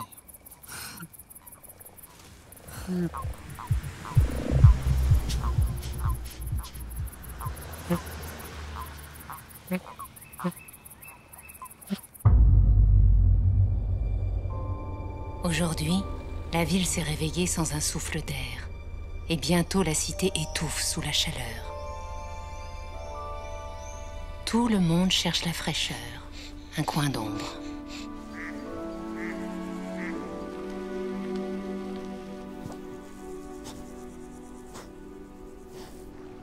Aujourd'hui, la ville s'est réveillée sans un souffle d'air. Et bientôt, la cité étouffe sous la chaleur. Tout le monde cherche la fraîcheur, un coin d'ombre.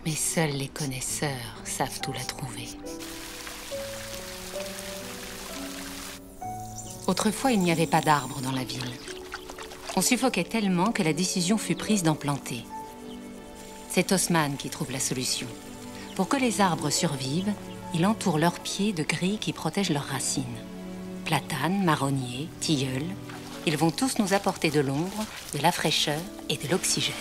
Mais seuls les connaisseurs savent où la trouver. Autrefois, il n'y avait pas d'arbres dans la ville. On suffoquait tellement que la décision fut prise d'en planter. C'est Haussmann qui trouve la solution. Pour que les arbres survivent, il entoure leurs pieds de grilles qui protègent leurs racines. Platanes, marronniers, tilleuls, ils vont tous nous apporter de l'ombre, de la fraîcheur et de l'oxygène.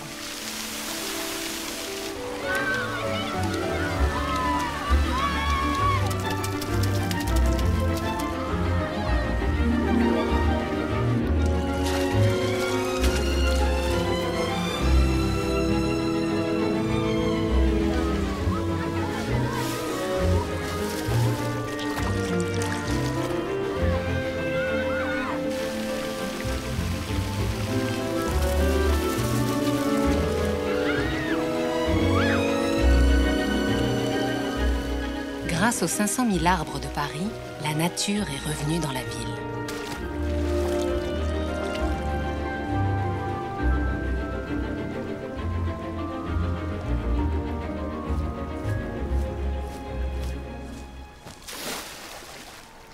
Grâce aux 500 000 arbres de Paris, la nature est revenue dans la ville.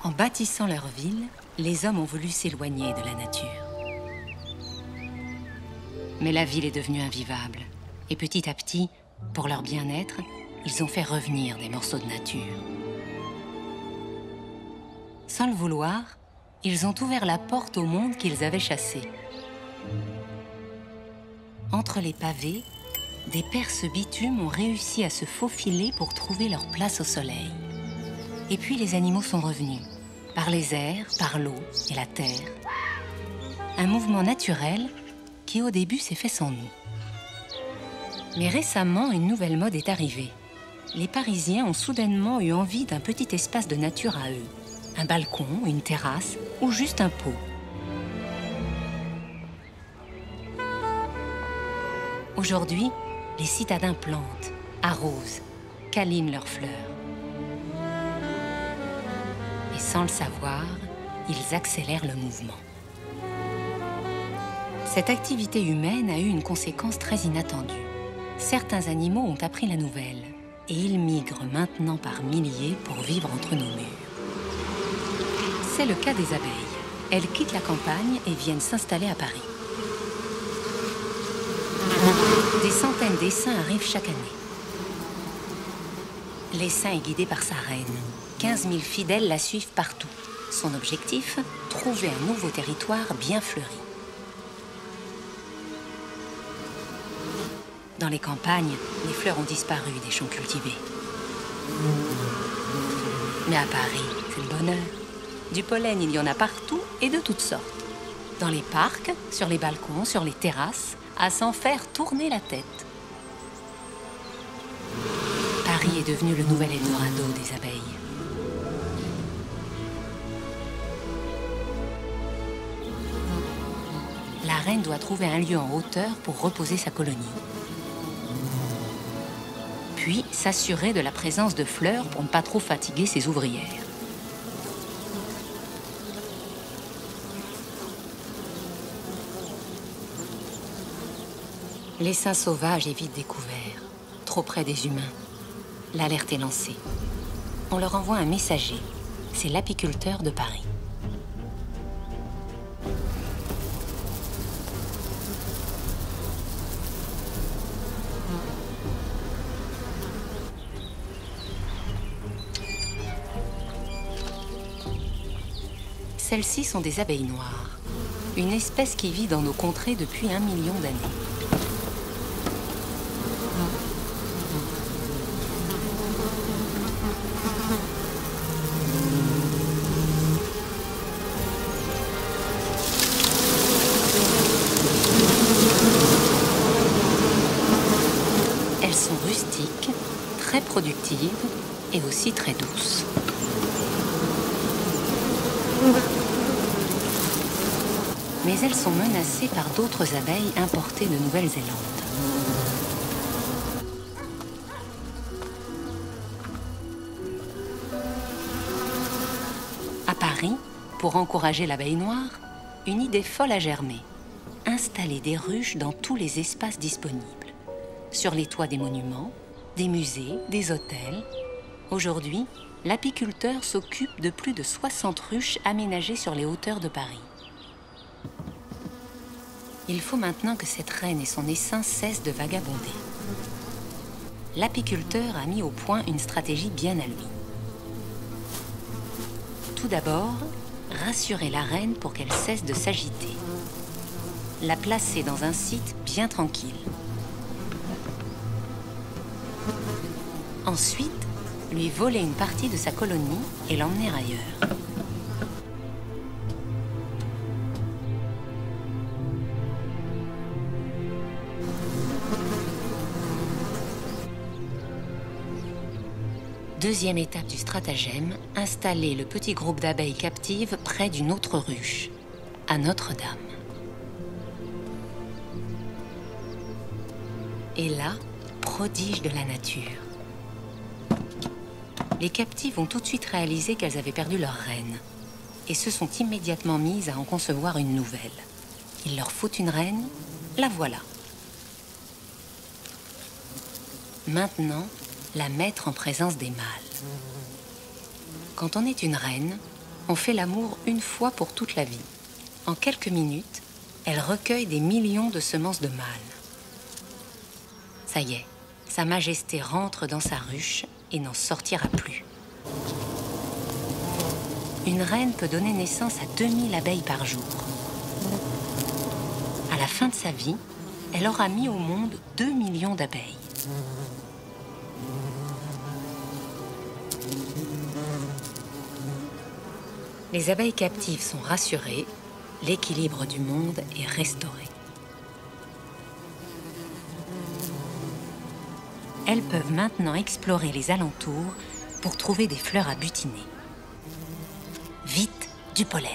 En bâtissant leur ville, les hommes ont voulu s'éloigner de la nature. Mais la ville est devenue invivable. Et petit à petit, pour leur bien-être, ils ont fait revenir des morceaux de nature. Sans le vouloir, ils ont ouvert la porte au monde qu'ils avaient chassé. Entre les pavés, des perces bitumes ont réussi à se faufiler pour trouver leur place au soleil. Et puis les animaux sont revenus, par les airs, par l'eau et la terre. Un mouvement naturel qui au début s'est fait sans nous. Mais récemment, une nouvelle mode est arrivée. Les Parisiens ont soudainement eu envie d'un petit espace de nature à eux. Un balcon, une terrasse ou juste un pot. Aujourd'hui, les citadins plantent, arrosent, câlinent leurs fleurs. Et sans le savoir, ils accélèrent le mouvement. Cette activité humaine a eu une conséquence très inattendue. Certains animaux ont appris la nouvelle. Et ils migrent maintenant par milliers pour vivre entre nos murs. C'est le cas des abeilles. Elles quittent la campagne et viennent s'installer à Paris. Des centaines d'essaims arrivent chaque année. L'essaim est guidé par sa reine. 15 000 fidèles la suivent partout. Son objectif, trouver un nouveau territoire bien fleuri. Dans les campagnes, les fleurs ont disparu des champs cultivés. Mais à Paris, c'est le bonheur. Du pollen, il y en a partout et de toutes sortes. Dans les parcs, sur les balcons, sur les terrasses, à s'en faire tourner la tête. Paris est devenu le nouvel Eldorado des abeilles. La reine doit trouver un lieu en hauteur pour reposer sa colonie. Puis s'assurer de la présence de fleurs pour ne pas trop fatiguer ses ouvrières. L'essaim sauvage est vite découvert, trop près des humains. L'alerte est lancée. On leur envoie un messager. C'est l'apiculteur de Paris. Celles-ci sont des abeilles noires, une espèce qui vit dans nos contrées depuis 1 million d'années. Elles sont rustiques, très productives et aussi très douces. mais elles sont menacées par d'autres abeilles importées de Nouvelle-Zélande. À Paris, pour encourager l'abeille noire, une idée folle a germé. Installer des ruches dans tous les espaces disponibles. Sur les toits des monuments, des musées, des hôtels. Aujourd'hui, l'apiculteur s'occupe de plus de 60 ruches aménagées sur les hauteurs de Paris. Il faut maintenant que cette reine et son essaim cessent de vagabonder. L'apiculteur a mis au point une stratégie bien à lui. Tout d'abord, rassurer la reine pour qu'elle cesse de s'agiter. La placer dans un site bien tranquille. Ensuite, lui voler une partie de sa colonie et l'emmener ailleurs. Deuxième étape du stratagème, installer le petit groupe d'abeilles captives près d'une autre ruche, à Notre-Dame. Et là, prodige de la nature. Les captives ont tout de suite réalisé qu'elles avaient perdu leur reine et se sont immédiatement mises à en concevoir une nouvelle. Il leur faut une reine, la voilà. Maintenant, la mettre en présence des mâles. Quand on est une reine, on fait l'amour une fois pour toute la vie. En quelques minutes, elle recueille des millions de semences de mâles. Ça y est, Sa Majesté rentre dans sa ruche et n'en sortira plus. Une reine peut donner naissance à 2000 abeilles par jour. À la fin de sa vie, elle aura mis au monde 2 millions d'abeilles. Les abeilles captives sont rassurées, l'équilibre du monde est restauré. Elles peuvent maintenant explorer les alentours pour trouver des fleurs à butiner. Vite, du pollen.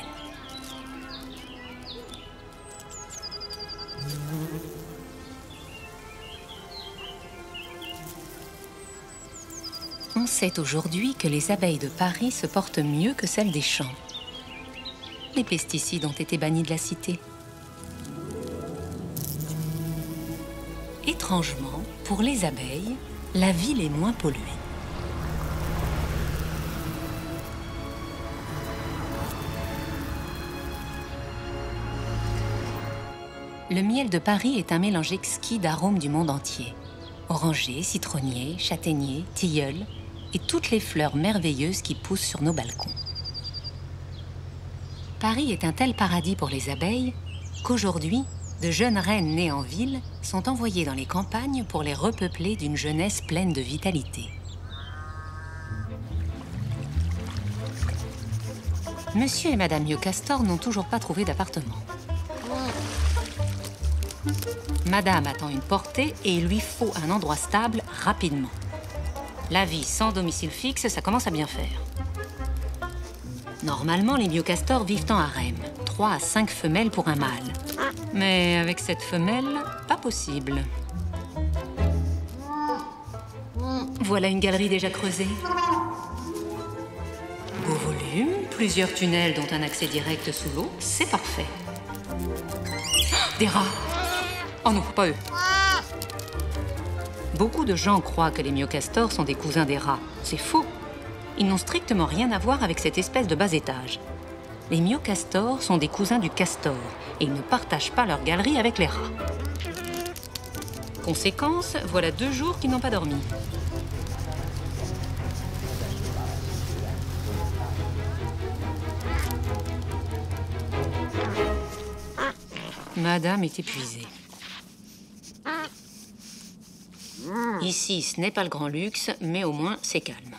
On sait aujourd'hui que les abeilles de Paris se portent mieux que celles des champs. Les pesticides ont été bannis de la cité. Étrangement, pour les abeilles, la ville est moins polluée. Le miel de Paris est un mélange exquis d'arômes du monde entier. Orangers, citronniers, châtaigniers, tilleuls et toutes les fleurs merveilleuses qui poussent sur nos balcons. Paris est un tel paradis pour les abeilles qu'aujourd'hui, de jeunes reines nées en ville sont envoyées dans les campagnes pour les repeupler d'une jeunesse pleine de vitalité. Monsieur et Madame Miocastor n'ont toujours pas trouvé d'appartement. Madame attend une portée et il lui faut un endroit stable rapidement. La vie sans domicile fixe, ça commence à bien faire. Normalement, les Miocastors vivent en harem, 3 à 5 femelles pour un mâle. Mais avec cette femelle, pas possible. Voilà une galerie déjà creusée. Beau volume, plusieurs tunnels dont un accès direct sous l'eau, c'est parfait. Des rats! Oh non, pas eux. Beaucoup de gens croient que les Miocastors sont des cousins des rats. C'est faux. Ils n'ont strictement rien à voir avec cette espèce de bas étage. Les Miocastors sont des cousins du castor et ils ne partagent pas leur galerie avec les rats. Conséquence, voilà 2 jours qu'ils n'ont pas dormi. Madame est épuisée. Ici, ce n'est pas le grand luxe, mais au moins, c'est calme.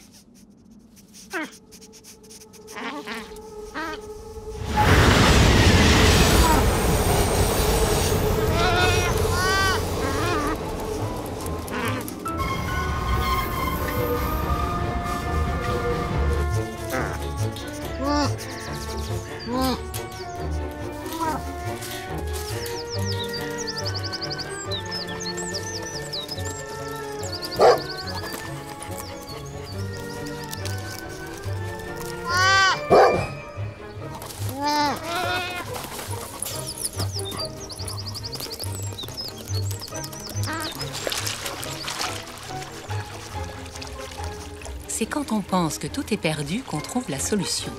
C'est quand on pense que tout est perdu qu'on trouve la solution.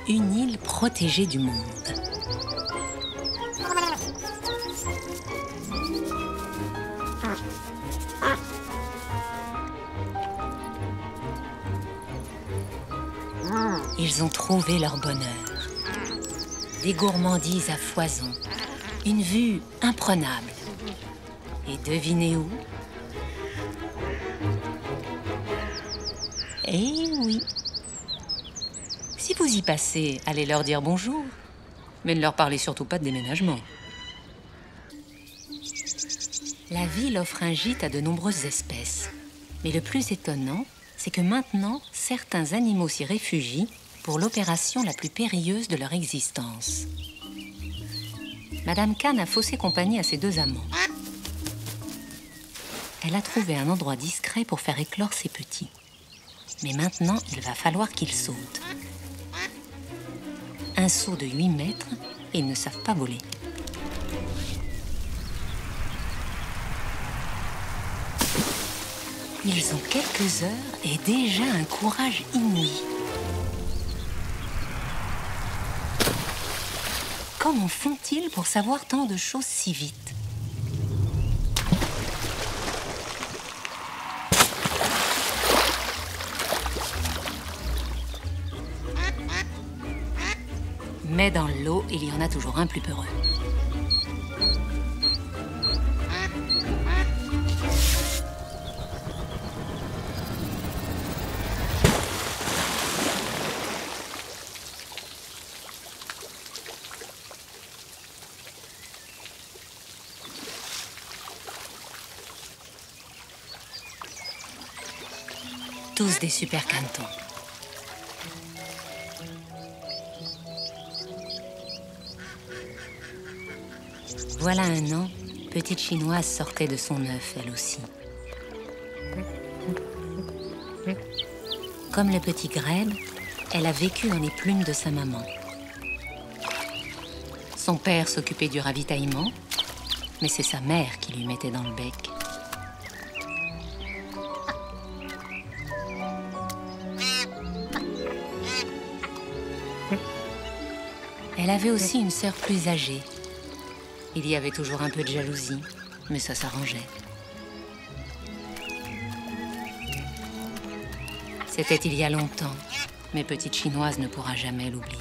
Une île protégée du monde. Ils ont trouvé leur bonheur. Des gourmandises à foison. Une vue imprenable. Et devinez où? Eh oui. Si vous y passez, allez leur dire bonjour. Mais ne leur parlez surtout pas de déménagement. La ville offre un gîte à de nombreuses espèces. Mais le plus étonnant, c'est que maintenant, certains animaux s'y réfugient pour l'opération la plus périlleuse de leur existence. Madame Khan a faussé compagnie à ses deux amants. Elle a trouvé un endroit discret pour faire éclore ses petits. Mais maintenant, il va falloir qu'ils sautent. Un saut de 8 mètres et ils ne savent pas voler. Ils ont quelques heures et déjà un courage inouï. Comment font-ils pour savoir tant de choses si vite? Mais dans l'eau, il y en a toujours un plus peureux. Tous des super cantons. Voilà un an, Petite Chinoise sortait de son œuf, elle aussi. Comme le petit Greb, elle a vécu dans les plumes de sa maman. Son père s'occupait du ravitaillement, mais c'est sa mère qui lui mettait dans le bec. Elle avait aussi une sœur plus âgée. Il y avait toujours un peu de jalousie, mais ça s'arrangeait. C'était il y a longtemps, mais Petite Chinoise ne pourra jamais l'oublier.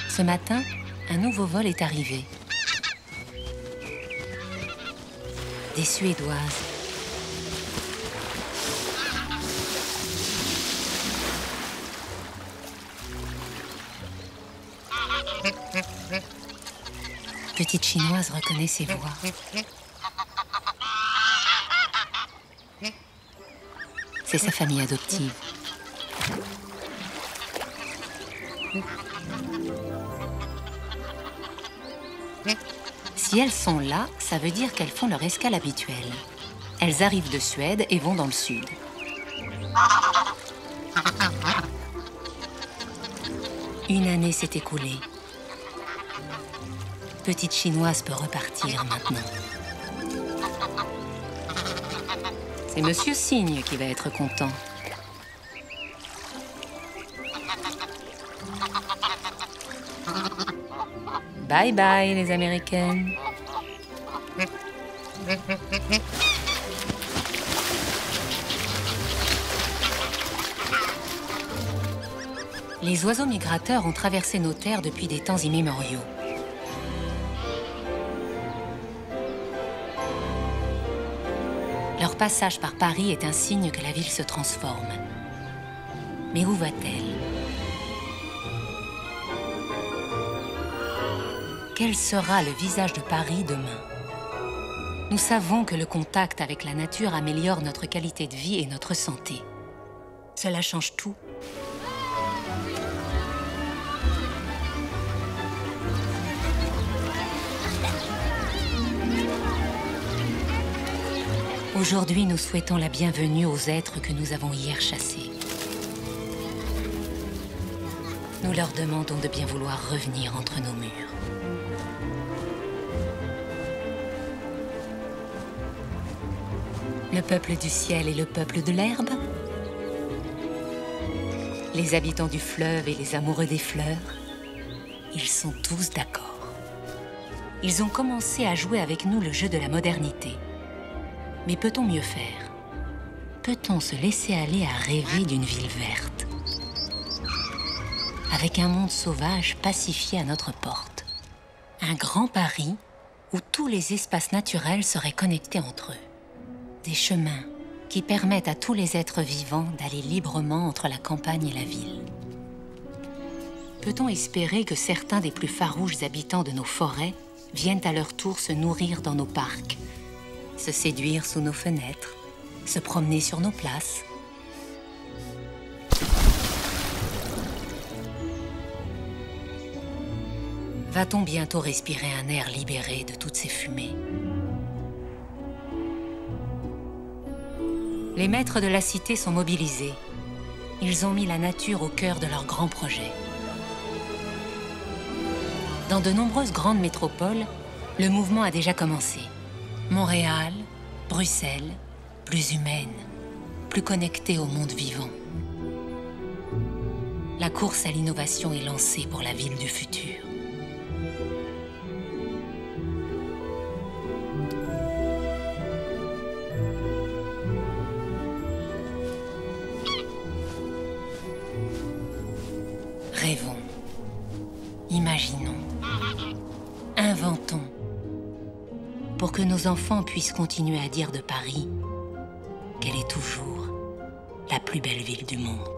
Ce matin, un nouveau vol est arrivé. Des Suédoises. Petite Chinoise reconnaît ses voix. C'est sa famille adoptive. Si elles sont là, ça veut dire qu'elles font leur escale habituelle. Elles arrivent de Suède et vont dans le sud. Une année s'est écoulée. Petite Chinoise peut repartir maintenant. C'est Monsieur Cygne qui va être content. Bye bye les Américaines. Les oiseaux migrateurs ont traversé nos terres depuis des temps immémoriaux. Leur passage par Paris est un signe que la ville se transforme. Mais où va-t-elle? Quel sera le visage de Paris demain? Nous savons que le contact avec la nature améliore notre qualité de vie et notre santé. Cela change tout. Aujourd'hui, nous souhaitons la bienvenue aux êtres que nous avons hier chassés. Nous leur demandons de bien vouloir revenir entre nos murs. Le peuple du ciel et le peuple de l'herbe? Les habitants du fleuve et les amoureux des fleurs? Ils sont tous d'accord. Ils ont commencé à jouer avec nous le jeu de la modernité. Mais peut-on mieux faire? Peut-on se laisser aller à rêver d'une ville verte? Avec un monde sauvage pacifié à notre porte. Un grand Paris où tous les espaces naturels seraient connectés entre eux. Des chemins qui permettent à tous les êtres vivants d'aller librement entre la campagne et la ville. Peut-on espérer que certains des plus farouches habitants de nos forêts viennent à leur tour se nourrir dans nos parcs, se séduire sous nos fenêtres, se promener sur nos places? Va-t-on bientôt respirer un air libéré de toutes ces fumées? Les maîtres de la cité sont mobilisés. Ils ont mis la nature au cœur de leurs grands projets. Dans de nombreuses grandes métropoles, le mouvement a déjà commencé. Montréal, Bruxelles, plus humaine, plus connectée au monde vivant. La course à l'innovation est lancée pour la ville du futur. Rêvons, imaginons, inventons, pour que nos enfants puissent continuer à dire de Paris qu'elle est toujours la plus belle ville du monde.